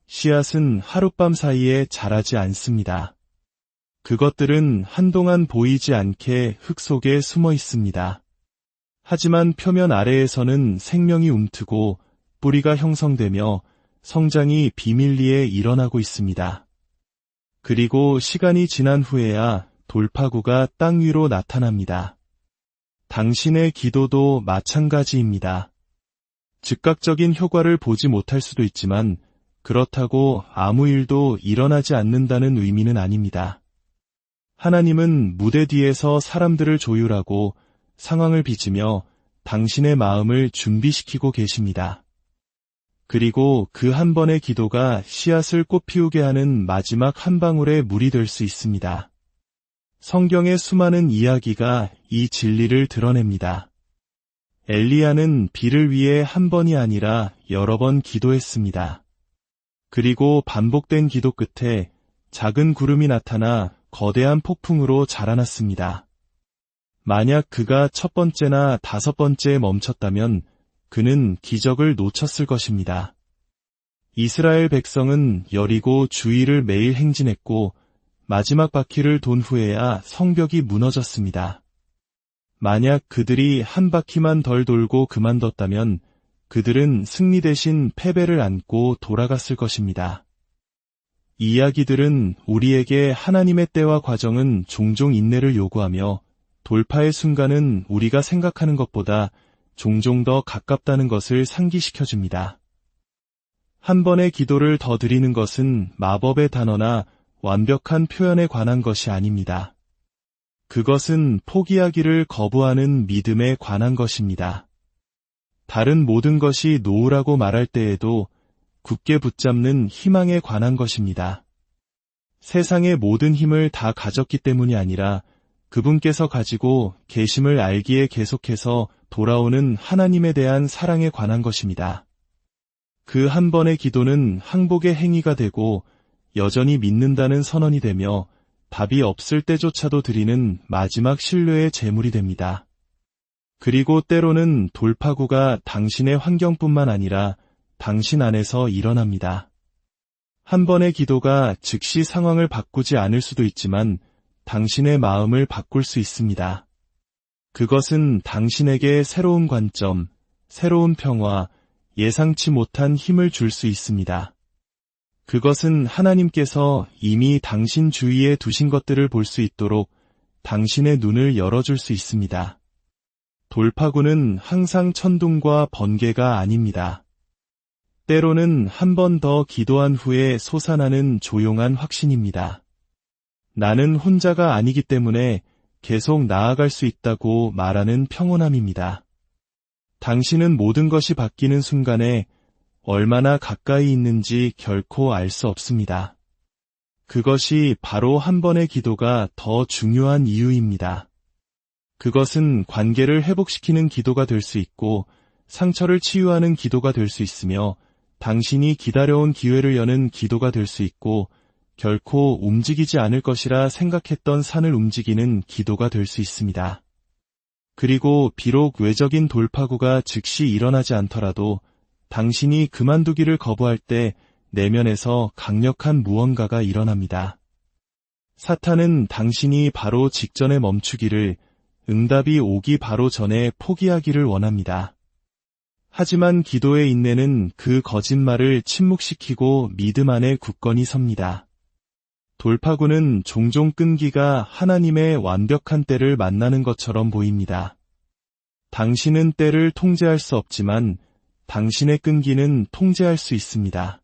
씨앗은 하룻밤 사이에 자라지 않습니다. 그것들은 한동안 보이지 않게 흙 속에 숨어 있습니다. 하지만 표면 아래에서는 생명이 움트고 뿌리가 형성되며 성장이 비밀리에 일어나고 있습니다. 그리고 시간이 지난 후에야 돌파구가 땅 위로 나타납니다. 당신의 기도도 마찬가지입니다. 즉각적인 효과를 보지 못할 수도 있지만 그렇다고 아무 일도 일어나지 않는다는 의미는 아닙니다. 하나님은 무대 뒤에서 사람들을 조율하고 상황을 빚으며 당신의 마음을 준비시키고 계십니다. 그리고 그 한 번의 기도가 씨앗을 꽃피우게 하는 마지막 한 방울의 물이 될 수 있습니다. 성경의 수많은 이야기가 이 진리를 드러냅니다. 엘리야는 비를 위해 한 번이 아니라 여러 번 기도했습니다. 그리고 반복된 기도 끝에 작은 구름이 나타나 거대한 폭풍으로 자라났습니다. 만약 그가 첫 번째나 다섯 번째에 멈췄다면 그는 기적을 놓쳤을 것입니다. 이스라엘 백성은 여리고 주위를 매일 행진했고 마지막 바퀴를 돈 후에야 성벽이 무너졌습니다. 만약 그들이 한 바퀴만 덜 돌고 그만뒀다면 그들은 승리 대신 패배를 안고 돌아갔을 것입니다. 이야기들은 우리에게 하나님의 때와 과정은 종종 인내를 요구하며 돌파의 순간은 우리가 생각하는 것보다 종종 더 가깝다는 것을 상기시켜줍니다. 한 번의 기도를 더 드리는 것은 마법의 단어나 완벽한 표현에 관한 것이 아닙니다. 그것은 포기하기를 거부하는 믿음에 관한 것입니다. 다른 모든 것이 노후라고 말할 때에도 굳게 붙잡는 희망에 관한 것입니다. 세상의 모든 힘을 다 가졌기 때문이 아니라 그분께서 가지고 계심을 알기에 계속해서 돌아오는 하나님에 대한 사랑에 관한 것입니다. 그 한 번의 기도는 항복의 행위가 되고 여전히 믿는다는 선언이 되며 답이 없을 때조차도 드리는 마지막 신뢰의 제물이 됩니다. 그리고 때로는 돌파구가 당신의 환경뿐만 아니라 당신 안에서 일어납니다. 한 번의 기도가 즉시 상황을 바꾸지 않을 수도 있지만 당신의 마음을 바꿀 수 있습니다. 그것은 당신에게 새로운 관점, 새로운 평화, 예상치 못한 힘을 줄 수 있습니다. 그것은 하나님께서 이미 당신 주위에 두신 것들을 볼 수 있도록 당신의 눈을 열어줄 수 있습니다. 돌파구는 항상 천둥과 번개가 아닙니다. 때로는 한 번 더 기도한 후에 솟아나는 조용한 확신입니다. 나는 혼자가 아니기 때문에 계속 나아갈 수 있다고 말하는 평온함입니다. 당신은 모든 것이 바뀌는 순간에 얼마나 가까이 있는지 결코 알 수 없습니다. 그것이 바로 한 번의 기도가 더 중요한 이유입니다. 그것은 관계를 회복시키는 기도가 될 수 있고 상처를 치유하는 기도가 될 수 있으며 당신이 기다려온 기회를 여는 기도가 될 수 있고 결코 움직이지 않을 것이라 생각했던 산을 움직이는 기도가 될 수 있습니다. 그리고 비록 외적인 돌파구가 즉시 일어나지 않더라도 당신이 그만두기를 거부할 때 내면에서 강력한 무언가가 일어납니다. 사탄은 당신이 바로 직전에 멈추기를, 응답이 오기 바로 전에 포기하기를 원합니다. 하지만 기도의 인내는 그 거짓말을 침묵시키고 믿음 안에 굳건히 섭니다. 돌파구는 종종 끈기가 하나님의 완벽한 때를 만나는 것처럼 보입니다. 당신은 때를 통제할 수 없지만 당신의 끈기는 통제할 수 있습니다.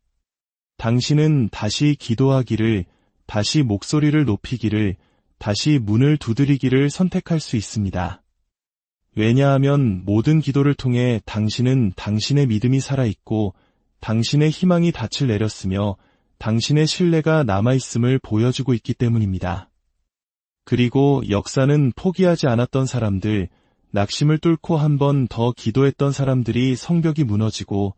당신은 다시 기도하기를, 다시 목소리를 높이기를, 다시 문을 두드리기를 선택할 수 있습니다. 왜냐하면 모든 기도를 통해 당신은 당신의 믿음이 살아있고 당신의 희망이 닻을 내렸으며 당신의 신뢰가 남아있음을 보여주고 있기 때문입니다. 그리고 역사는 포기하지 않았던 사람들, 낙심을 뚫고 한 번 더 기도했던 사람들이 성벽이 무너지고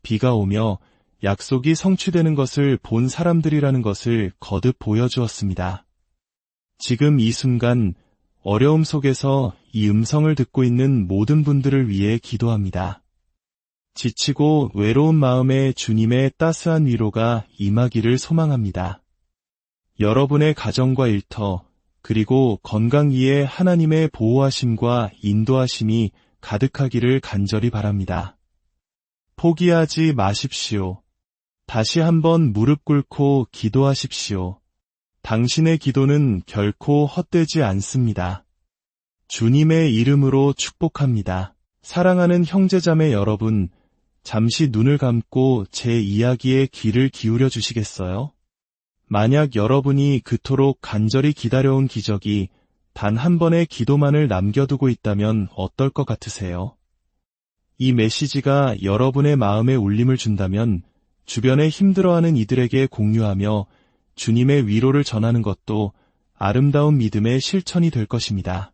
비가 오며 약속이 성취되는 것을 본 사람들이라는 것을 거듭 보여주었습니다. 지금 이 순간 어려움 속에서 이 음성을 듣고 있는 모든 분들을 위해 기도합니다. 지치고 외로운 마음에 주님의 따스한 위로가 임하기를 소망합니다. 여러분의 가정과 일터, 그리고 건강 위에 하나님의 보호하심과 인도하심이 가득하기를 간절히 바랍니다. 포기하지 마십시오. 다시 한번 무릎 꿇고 기도하십시오. 당신의 기도는 결코 헛되지 않습니다. 주님의 이름으로 축복합니다. 사랑하는 형제자매 여러분, 잠시 눈을 감고 제 이야기에 귀를 기울여 주시겠어요? 만약 여러분이 그토록 간절히 기다려온 기적이 단 한 번의 기도만을 남겨두고 있다면 어떨 것 같으세요? 이 메시지가 여러분의 마음에 울림을 준다면 주변에 힘들어하는 이들에게 공유하며 주님의 위로를 전하는 것도 아름다운 믿음의 실천이 될 것입니다.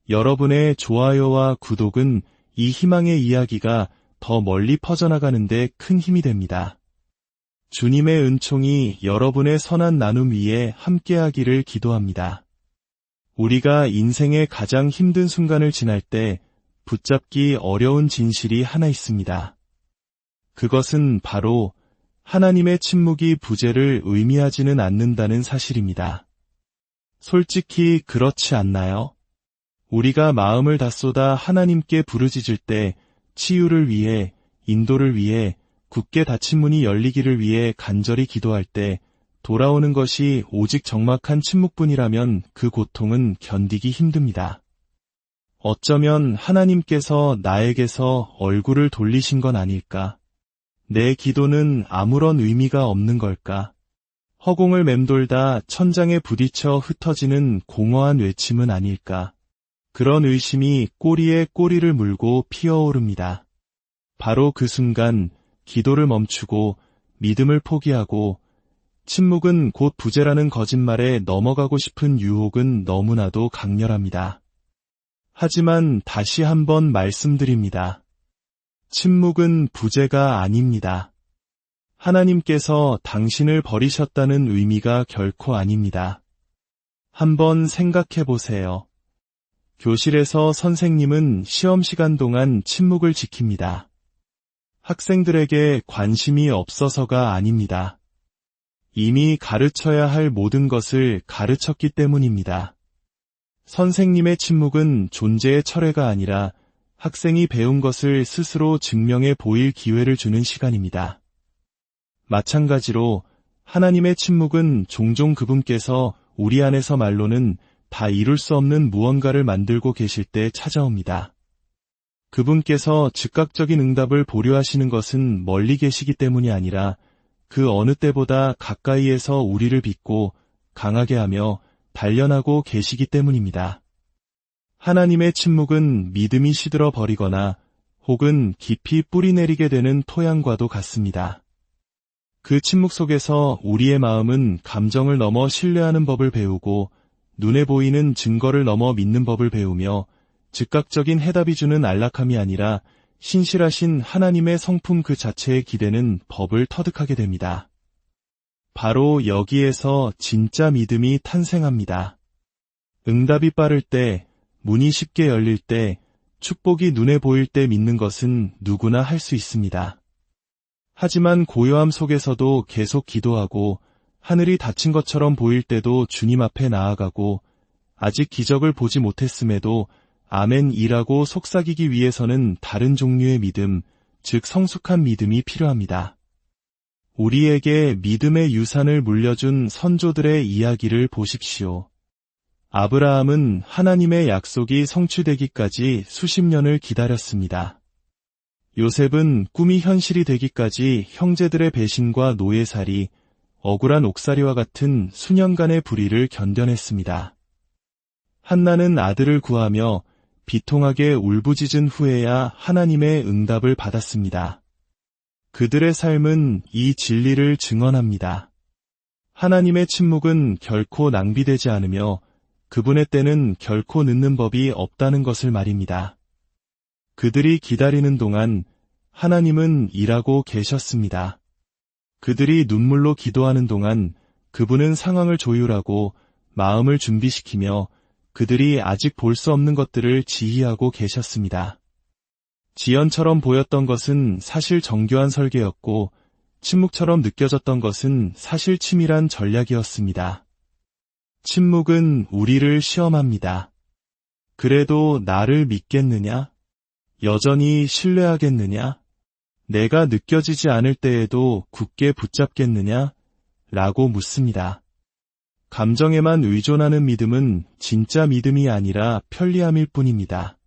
여러분의 좋아요와 구독은 이 희망의 이야기가 더 멀리 퍼져나가는 데 큰 힘이 됩니다. 주님의 은총이 여러분의 선한 나눔 위에 함께하기를 기도합니다. 우리가 인생의 가장 힘든 순간을 지날 때 붙잡기 어려운 진실이 하나 있습니다. 그것은 바로 하나님의 침묵이 부재를 의미하지는 않는다는 사실입니다. 솔직히 그렇지 않나요? 우리가 마음을 다 쏟아 하나님께 부르짖을 때 치유를 위해, 인도를 위해, 굳게 닫힌 문이 열리기를 위해 간절히 기도할 때 돌아오는 것이 오직 적막한 침묵뿐이라면 그 고통은 견디기 힘듭니다. 어쩌면 하나님께서 나에게서 얼굴을 돌리신 건 아닐까? 내 기도는 아무런 의미가 없는 걸까? 허공을 맴돌다 천장에 부딪혀 흩어지는 공허한 외침은 아닐까? 그런 의심이 꼬리에 꼬리를 물고 피어오릅니다. 바로 그 순간 기도를 멈추고 믿음을 포기하고 침묵은 곧 부재라는 거짓말에 넘어가고 싶은 유혹은 너무나도 강렬합니다. 하지만 다시 한번 말씀드립니다. 침묵은 부재가 아닙니다. 하나님께서 당신을 버리셨다는 의미가 결코 아닙니다. 한번 생각해 보세요. 교실에서 선생님은 시험 시간 동안 침묵을 지킵니다. 학생들에게 관심이 없어서가 아닙니다. 이미 가르쳐야 할 모든 것을 가르쳤기 때문입니다. 선생님의 침묵은 존재의 철회가 아니라 학생이 배운 것을 스스로 증명해 보일 기회를 주는 시간입니다. 마찬가지로 하나님의 침묵은 종종 그분께서 우리 안에서 말로는 다 이룰 수 없는 무언가를 만들고 계실 때 찾아옵니다. 그분께서 즉각적인 응답을 보려하시는 것은 멀리 계시기 때문이 아니라 그 어느 때보다 가까이에서 우리를 믿고 강하게 하며 단련하고 계시기 때문입니다. 하나님의 침묵은 믿음이 시들어 버리거나 혹은 깊이 뿌리 내리게 되는 토양과도 같습니다. 그 침묵 속에서 우리의 마음은 감정을 넘어 신뢰하는 법을 배우고 눈에 보이는 증거를 넘어 믿는 법을 배우며 즉각적인 해답이 주는 안락함이 아니라 신실하신 하나님의 성품 그 자체에 기대는 법을 터득하게 됩니다. 바로 여기에서 진짜 믿음이 탄생합니다. 응답이 빠를 때, 문이 쉽게 열릴 때, 축복이 눈에 보일 때 믿는 것은 누구나 할 수 있습니다. 하지만 고요함 속에서도 계속 기도하고 하늘이 닫힌 것처럼 보일 때도 주님 앞에 나아가고 아직 기적을 보지 못했음에도 아멘이라고 속삭이기 위해서는 다른 종류의 믿음, 즉 성숙한 믿음이 필요합니다. 우리에게 믿음의 유산을 물려준 선조들의 이야기를 보십시오. 아브라함은 하나님의 약속이 성취되기까지 수십 년을 기다렸습니다. 요셉은 꿈이 현실이 되기까지 형제들의 배신과 노예살이, 억울한 옥살이와 같은 수년간의 불의를 견뎌냈습니다. 한나는 아들을 구하며 비통하게 울부짖은 후에야 하나님의 응답을 받았습니다. 그들의 삶은 이 진리를 증언합니다. 하나님의 침묵은 결코 낭비되지 않으며 그분의 때는 결코 늦는 법이 없다는 것을 말입니다. 그들이 기다리는 동안 하나님은 일하고 계셨습니다. 그들이 눈물로 기도하는 동안 그분은 상황을 조율하고 마음을 준비시키며 그들이 아직 볼 수 없는 것들을 지휘하고 계셨습니다. 지연처럼 보였던 것은 사실 정교한 설계였고 침묵처럼 느껴졌던 것은 사실 치밀한 전략이었습니다. 침묵은 우리를 시험합니다. 그래도 나를 믿겠느냐? 여전히 신뢰하겠느냐? 내가 느껴지지 않을 때에도 굳게 붙잡겠느냐? 라고 묻습니다. 감정에만 의존하는 믿음은 진짜 믿음이 아니라 편리함일 뿐입니다.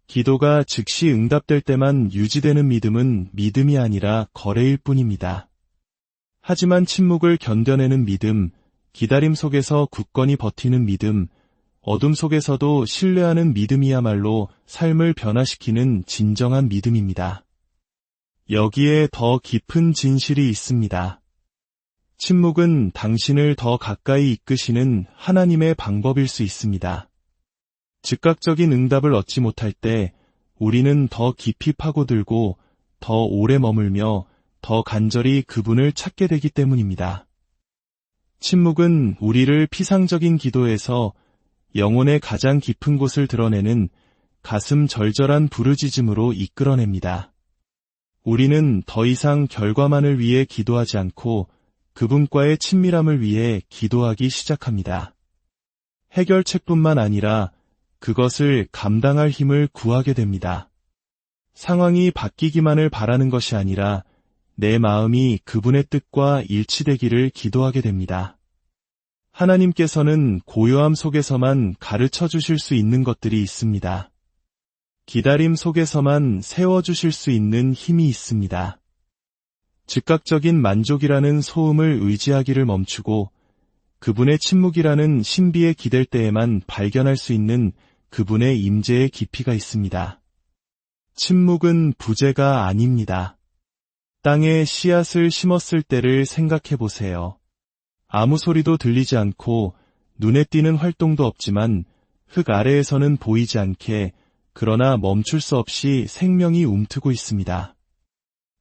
기도가 즉시 응답될 때만 유지되는 믿음은 믿음이 아니라 거래일 뿐입니다. 하지만 침묵을 견뎌내는 믿음, 기다림 속에서 굳건히 버티는 믿음, 어둠 속에서도 신뢰하는 믿음이야말로 삶을 변화시키는 진정한 믿음입니다. 여기에 더 깊은 진실이 있습니다. 침묵은 당신을 더 가까이 이끄시는 하나님의 방법일 수 있습니다. 즉각적인 응답을 얻지 못할 때 우리는 더 깊이 파고들고 더 오래 머물며 더 간절히 그분을 찾게 되기 때문입니다. 침묵은 우리를 피상적인 기도에서 영혼의 가장 깊은 곳을 드러내는 가슴 절절한 부르짖음으로 이끌어냅니다. 우리는 더 이상 결과만을 위해 기도하지 않고 그분과의 친밀함을 위해 기도하기 시작합니다. 해결책뿐만 아니라 그것을 감당할 힘을 구하게 됩니다. 상황이 바뀌기만을 바라는 것이 아니라 내 마음이 그분의 뜻과 일치되기를 기도하게 됩니다. 하나님께서는 고요함 속에서만 가르쳐 주실 수 있는 것들이 있습니다. 기다림 속에서만 세워주실 수 있는 힘이 있습니다. 즉각적인 만족이라는 소음을 의지하기를 멈추고 그분의 침묵이라는 신비에 기댈 때에만 발견할 수 있는 그분의 임재의 깊이가 있습니다. 침묵은 부재가 아닙니다. 땅에 씨앗을 심었을 때를 생각해 보세요. 아무 소리도 들리지 않고 눈에 띄는 활동도 없지만 흙 아래에서는 보이지 않게 그러나 멈출 수 없이 생명이 움트고 있습니다.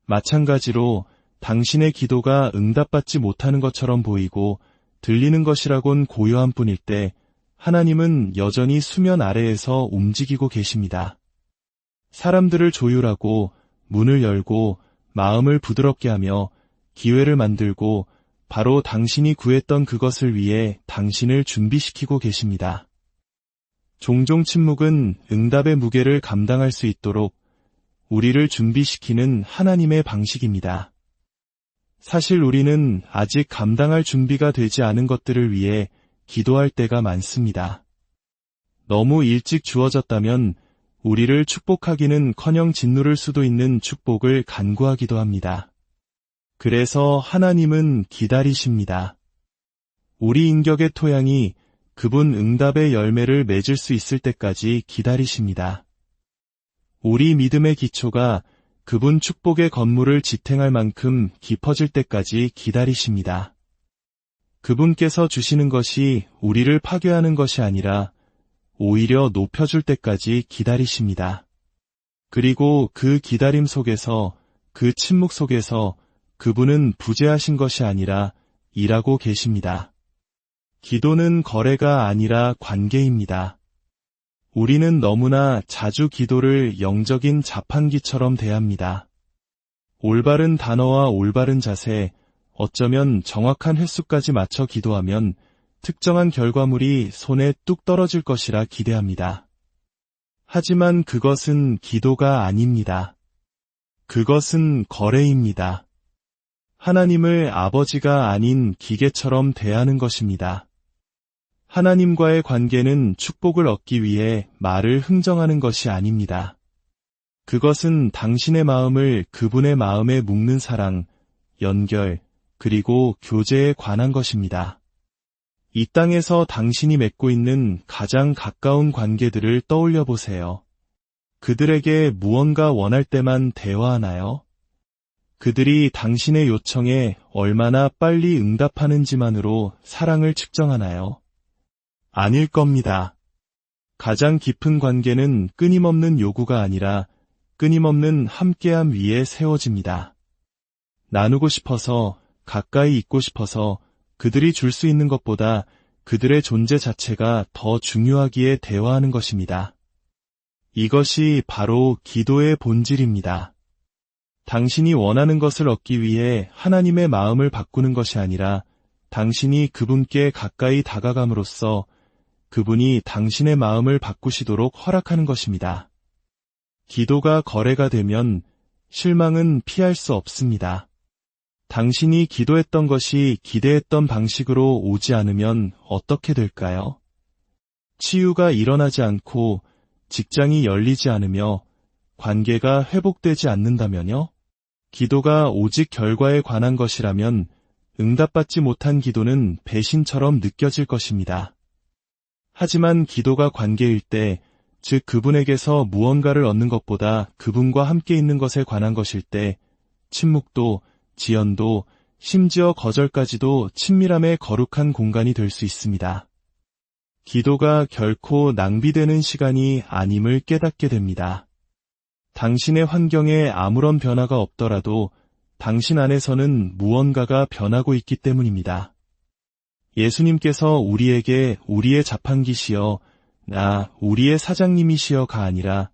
마찬가지로 당신의 기도가 응답받지 못하는 것처럼 보이고 들리는 것이라곤 고요한 뿐일 때 하나님은 여전히 수면 아래에서 움직이고 계십니다. 사람들을 조율하고 문을 열고 마음을 부드럽게 하며 기회를 만들고 바로 당신이 구했던 그것을 위해 당신을 준비시키고 계십니다. 종종 침묵은 응답의 무게를 감당할 수 있도록 우리를 준비시키는 하나님의 방식입니다. 사실 우리는 아직 감당할 준비가 되지 않은 것들을 위해 기도할 때가 많습니다. 너무 일찍 주어졌다면 우리를 축복하기는커녕 짓누를 수도 있는 축복을 간구하기도 합니다. 그래서 하나님은 기다리십니다. 우리 인격의 토양이 그분 응답의 열매를 맺을 수 있을 때까지 기다리십니다. 우리 믿음의 기초가 그분 축복의 건물을 지탱할 만큼 깊어질 때까지 기다리십니다. 그분께서 주시는 것이 우리를 파괴하는 것이 아니라 오히려 높여줄 때까지 기다리십니다. 그리고 그 기다림 속에서, 그 침묵 속에서 그분은 부재하신 것이 아니라 일하고 계십니다. 기도는 거래가 아니라 관계입니다. 우리는 너무나 자주 기도를 영적인 자판기처럼 대합니다. 올바른 단어와 올바른 자세, 어쩌면 정확한 횟수까지 맞춰 기도하면 특정한 결과물이 손에 뚝 떨어질 것이라 기대합니다. 하지만 그것은 기도가 아닙니다. 그것은 거래입니다. 하나님을 아버지가 아닌 기계처럼 대하는 것입니다. 하나님과의 관계는 축복을 얻기 위해 말을 흥정하는 것이 아닙니다. 그것은 당신의 마음을 그분의 마음에 묶는 사랑, 연결, 그리고 교제에 관한 것입니다. 이 땅에서 당신이 맺고 있는 가장 가까운 관계들을 떠올려 보세요. 그들에게 무언가 원할 때만 대화하나요? 그들이 당신의 요청에 얼마나 빨리 응답하는지만으로 사랑을 측정하나요? 아닐 겁니다. 가장 깊은 관계는 끊임없는 요구가 아니라 끊임없는 함께함 위에 세워집니다. 나누고 싶어서, 가까이 있고 싶어서 그들이 줄 수 있는 것보다 그들의 존재 자체가 더 중요하기에 대화하는 것입니다. 이것이 바로 기도의 본질입니다. 당신이 원하는 것을 얻기 위해 하나님의 마음을 바꾸는 것이 아니라 당신이 그분께 가까이 다가감으로써 그분이 당신의 마음을 바꾸시도록 허락하는 것입니다. 기도가 거래가 되면 실망은 피할 수 없습니다. 당신이 기도했던 것이 기대했던 방식으로 오지 않으면 어떻게 될까요? 치유가 일어나지 않고 직장이 열리지 않으며 관계가 회복되지 않는다면요? 기도가 오직 결과에 관한 것이라면 응답받지 못한 기도는 배신처럼 느껴질 것입니다. 하지만 기도가 관계일 때, 즉 그분에게서 무언가를 얻는 것보다 그분과 함께 있는 것에 관한 것일 때, 침묵도, 지연도, 심지어 거절까지도 친밀함의 거룩한 공간이 될 수 있습니다. 기도가 결코 낭비되는 시간이 아님을 깨닫게 됩니다. 당신의 환경에 아무런 변화가 없더라도 당신 안에서는 무언가가 변하고 있기 때문입니다. 예수님께서 우리에게 우리의 자판기시여, 나 우리의 사장님이시여가 아니라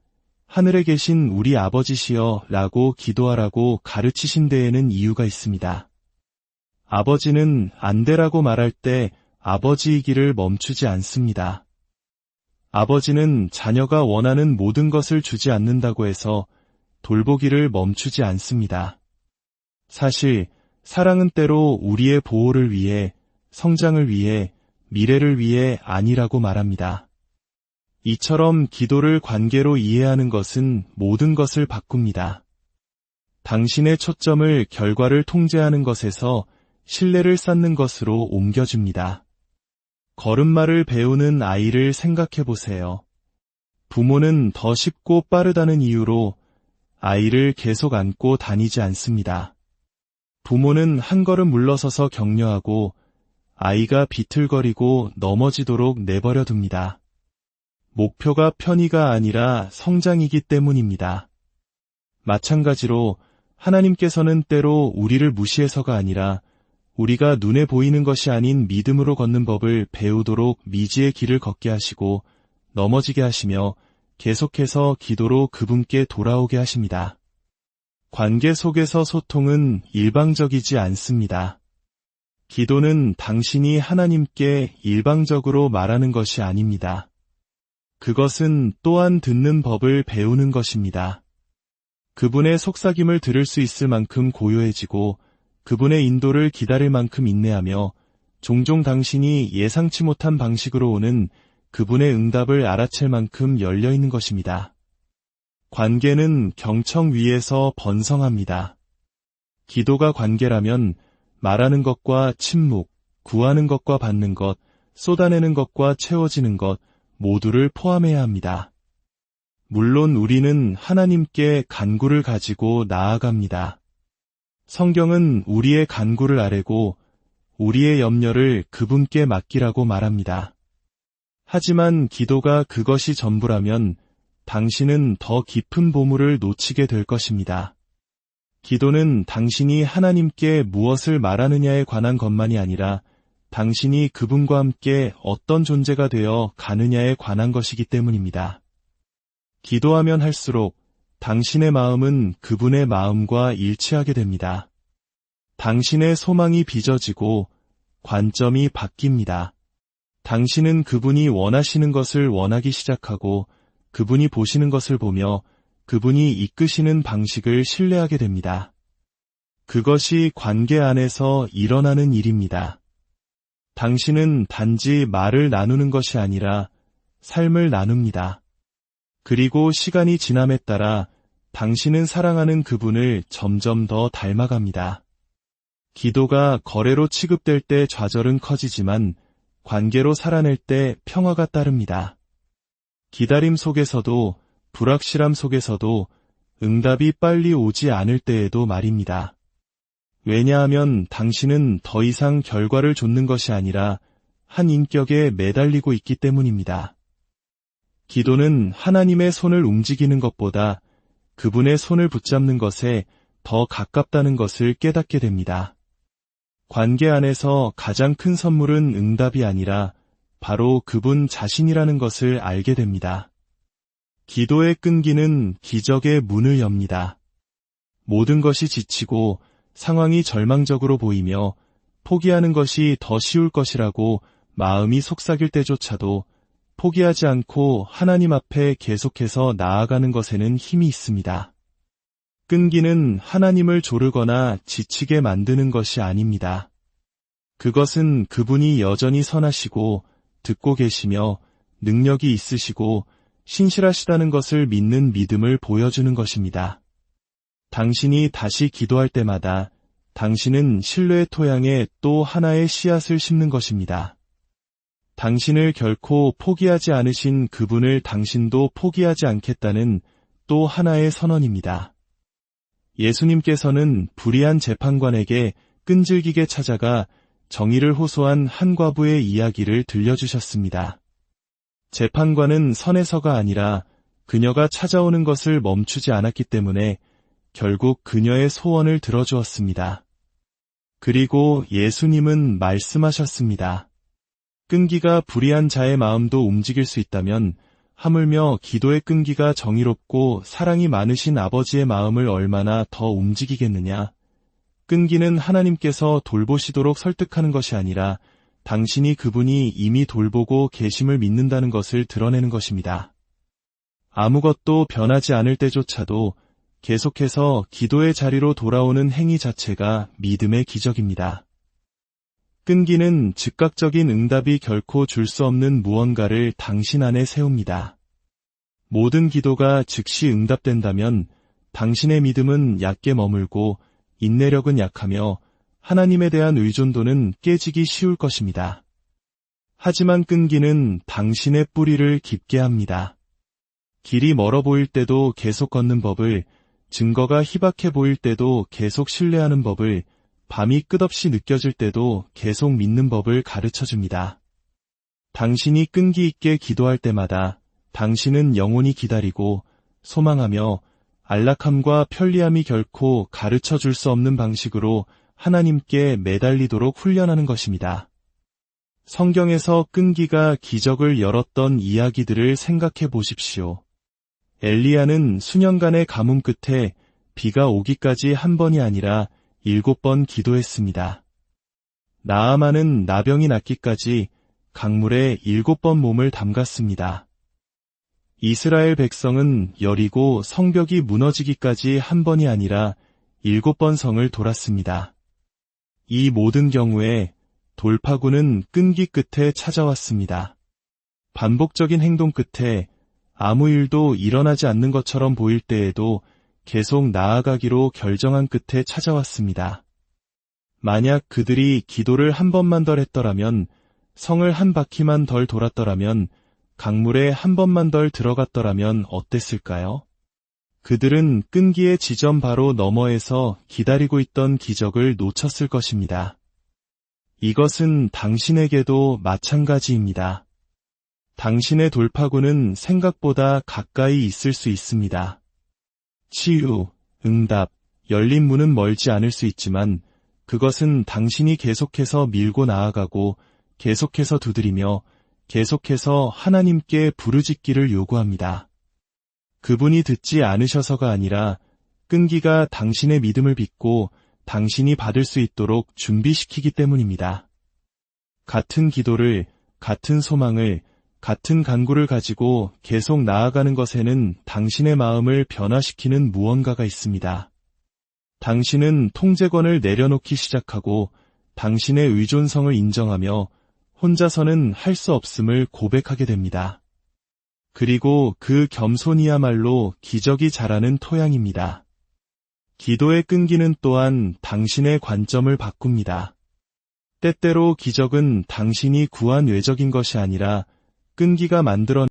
하늘에 계신 우리 아버지시여 라고 기도하라고 가르치신 데에는 이유가 있습니다. 아버지는 안 되라고 말할 때 아버지이기를 멈추지 않습니다. 아버지는 자녀가 원하는 모든 것을 주지 않는다고 해서 돌보기를 멈추지 않습니다. 사실 사랑은 때로 우리의 보호를 위해, 성장을 위해, 미래를 위해 아니라고 말합니다. 이처럼 기도를 관계로 이해하는 것은 모든 것을 바꿉니다. 당신의 초점을 결과를 통제하는 것에서 신뢰를 쌓는 것으로 옮겨줍니다. 걸음마를 배우는 아이를 생각해 보세요. 부모는 더 쉽고 빠르다는 이유로 아이를 계속 안고 다니지 않습니다. 부모는 한 걸음 물러서서 격려하고 아이가 비틀거리고 넘어지도록 내버려 둡니다. 목표가 편의가 아니라 성장이기 때문입니다. 마찬가지로 하나님께서는 때로 우리를 무시해서가 아니라 우리가 눈에 보이는 것이 아닌 믿음으로 걷는 법을 배우도록 미지의 길을 걷게 하시고 넘어지게 하시며 계속해서 기도로 그분께 돌아오게 하십니다. 관계 속에서 소통은 일방적이지 않습니다. 기도는 당신이 하나님께 일방적으로 말하는 것이 아닙니다. 그것은 또한 듣는 법을 배우는 것입니다. 그분의 속삭임을 들을 수 있을 만큼 고요해지고 그분의 인도를 기다릴 만큼 인내하며 종종 당신이 예상치 못한 방식으로 오는 그분의 응답을 알아챌 만큼 열려있는 것입니다. 관계는 경청 위에서 번성합니다. 기도가 관계라면 말하는 것과 침묵, 구하는 것과 받는 것, 쏟아내는 것과 채워지는 것 모두를 포함해야 합니다. 물론 우리는 하나님께 간구를 가지고 나아갑니다. 성경은 우리의 간구를 아뢰고 우리의 염려를 그분께 맡기라고 말합니다. 하지만 기도가 그것이 전부라면 당신은 더 깊은 보물을 놓치게 될 것입니다. 기도는 당신이 하나님께 무엇을 말하느냐에 관한 것만이 아니라 당신이 그분과 함께 어떤 존재가 되어 가느냐에 관한 것이기 때문입니다. 기도하면 할수록 당신의 마음은 그분의 마음과 일치하게 됩니다. 당신의 소망이 빚어지고 관점이 바뀝니다. 당신은 그분이 원하시는 것을 원하기 시작하고 그분이 보시는 것을 보며 그분이 이끄시는 방식을 신뢰하게 됩니다. 그것이 관계 안에서 일어나는 일입니다. 당신은 단지 말을 나누는 것이 아니라 삶을 나눕니다. 그리고 시간이 지남에 따라 당신은 사랑하는 그분을 점점 더 닮아갑니다. 기도가 거래로 취급될 때 좌절은 커지지만 관계로 살아낼 때 평화가 따릅니다. 기다림 속에서도 불확실함 속에서도 응답이 빨리 오지 않을 때에도 말입니다. 왜냐하면 당신은 더 이상 결과를 좇는 것이 아니라 한 인격에 매달리고 있기 때문입니다. 기도는 하나님의 손을 움직이는 것보다 그분의 손을 붙잡는 것에 더 가깝다는 것을 깨닫게 됩니다. 관계 안에서 가장 큰 선물은 응답이 아니라 바로 그분 자신이라는 것을 알게 됩니다. 기도의 끈기는 기적의 문을 엽니다. 모든 것이 지치고 상황이 절망적으로 보이며 포기하는 것이 더 쉬울 것이라고 마음이 속삭일 때조차도 포기하지 않고 하나님 앞에 계속해서 나아가는 것에는 힘이 있습니다. 끈기는 하나님을 조르거나 지치게 만드는 것이 아닙니다. 그것은 그분이 여전히 선하시고 듣고 계시며 능력이 있으시고 신실하시다는 것을 믿는 믿음을 보여주는 것입니다. 당신이 다시 기도할 때마다 당신은 신뢰의 토양에 또 하나의 씨앗을 심는 것입니다. 당신을 결코 포기하지 않으신 그분을 당신도 포기하지 않겠다는 또 하나의 선언입니다. 예수님께서는 불의한 재판관에게 끈질기게 찾아가 정의를 호소한 한 과부의 이야기를 들려주셨습니다. 재판관은 선에서가 아니라 그녀가 찾아오는 것을 멈추지 않았기 때문에 결국 그녀의 소원을 들어주었습니다. 그리고 예수님은 말씀하셨습니다. 끈기가 불의한 자의 마음도 움직일 수 있다면 하물며 기도의 끈기가 정의롭고 사랑이 많으신 아버지의 마음을 얼마나 더 움직이겠느냐. 끈기는 하나님께서 돌보시도록 설득하는 것이 아니라 당신이 그분이 이미 돌보고 계심을 믿는다는 것을 드러내는 것입니다. 아무것도 변하지 않을 때조차도 계속해서 기도의 자리로 돌아오는 행위 자체가 믿음의 기적입니다. 끈기는 즉각적인 응답이 결코 줄 수 없는 무언가를 당신 안에 세웁니다. 모든 기도가 즉시 응답된다면 당신의 믿음은 얕게 머물고 인내력은 약하며 하나님에 대한 의존도는 깨지기 쉬울 것입니다. 하지만 끈기는 당신의 뿌리를 깊게 합니다. 길이 멀어 보일 때도 계속 걷는 법을, 증거가 희박해 보일 때도 계속 신뢰하는 법을, 밤이 끝없이 느껴질 때도 계속 믿는 법을 가르쳐줍니다. 당신이 끈기 있게 기도할 때마다 당신은 영원히 기다리고 소망하며 안락함과 편리함이 결코 가르쳐줄 수 없는 방식으로 하나님께 매달리도록 훈련하는 것입니다. 성경에서 끈기가 기적을 열었던 이야기들을 생각해 보십시오. 엘리야는 수년간의 가뭄 끝에 비가 오기까지 한 번이 아니라 7번 기도했습니다. 나아만은 나병이 낫기까지 강물에 7번 몸을 담갔습니다. 이스라엘 백성은 여리고 성벽이 무너지기까지 한 번이 아니라 7번 성을 돌았습니다. 이 모든 경우에 돌파구는 끈기 끝에 찾아왔습니다. 반복적인 행동 끝에 아무 일도 일어나지 않는 것처럼 보일 때에도 계속 나아가기로 결정한 끝에 찾아왔습니다. 만약 그들이 기도를 한 번만 덜 했더라면, 성을 한 바퀴만 덜 돌았더라면, 강물에 한 번만 덜 들어갔더라면 어땠을까요? 그들은 끈기의 지점 바로 너머에서 기다리고 있던 기적을 놓쳤을 것입니다. 이것은 당신에게도 마찬가지입니다. 당신의 돌파구는 생각보다 가까이 있을 수 있습니다. 치유, 응답, 열린 문은 멀지 않을 수 있지만 그것은 당신이 계속해서 밀고 나아가고 계속해서 두드리며 계속해서 하나님께 부르짖기를 요구합니다. 그분이 듣지 않으셔서가 아니라 끈기가 당신의 믿음을 빚고 당신이 받을 수 있도록 준비시키기 때문입니다. 같은 기도를, 같은 소망을, 같은 간구를 가지고 계속 나아가는 것에는 당신의 마음을 변화시키는 무언가가 있습니다. 당신은 통제권을 내려놓기 시작하고 당신의 의존성을 인정하며 혼자서는 할 수 없음을 고백하게 됩니다. 그리고 그 겸손이야말로 기적이 자라는 토양입니다. 기도의 끈기는 또한 당신의 관점을 바꿉니다. 때때로 기적은 당신이 구한 외적인 것이 아니라 끈기가 만들어낸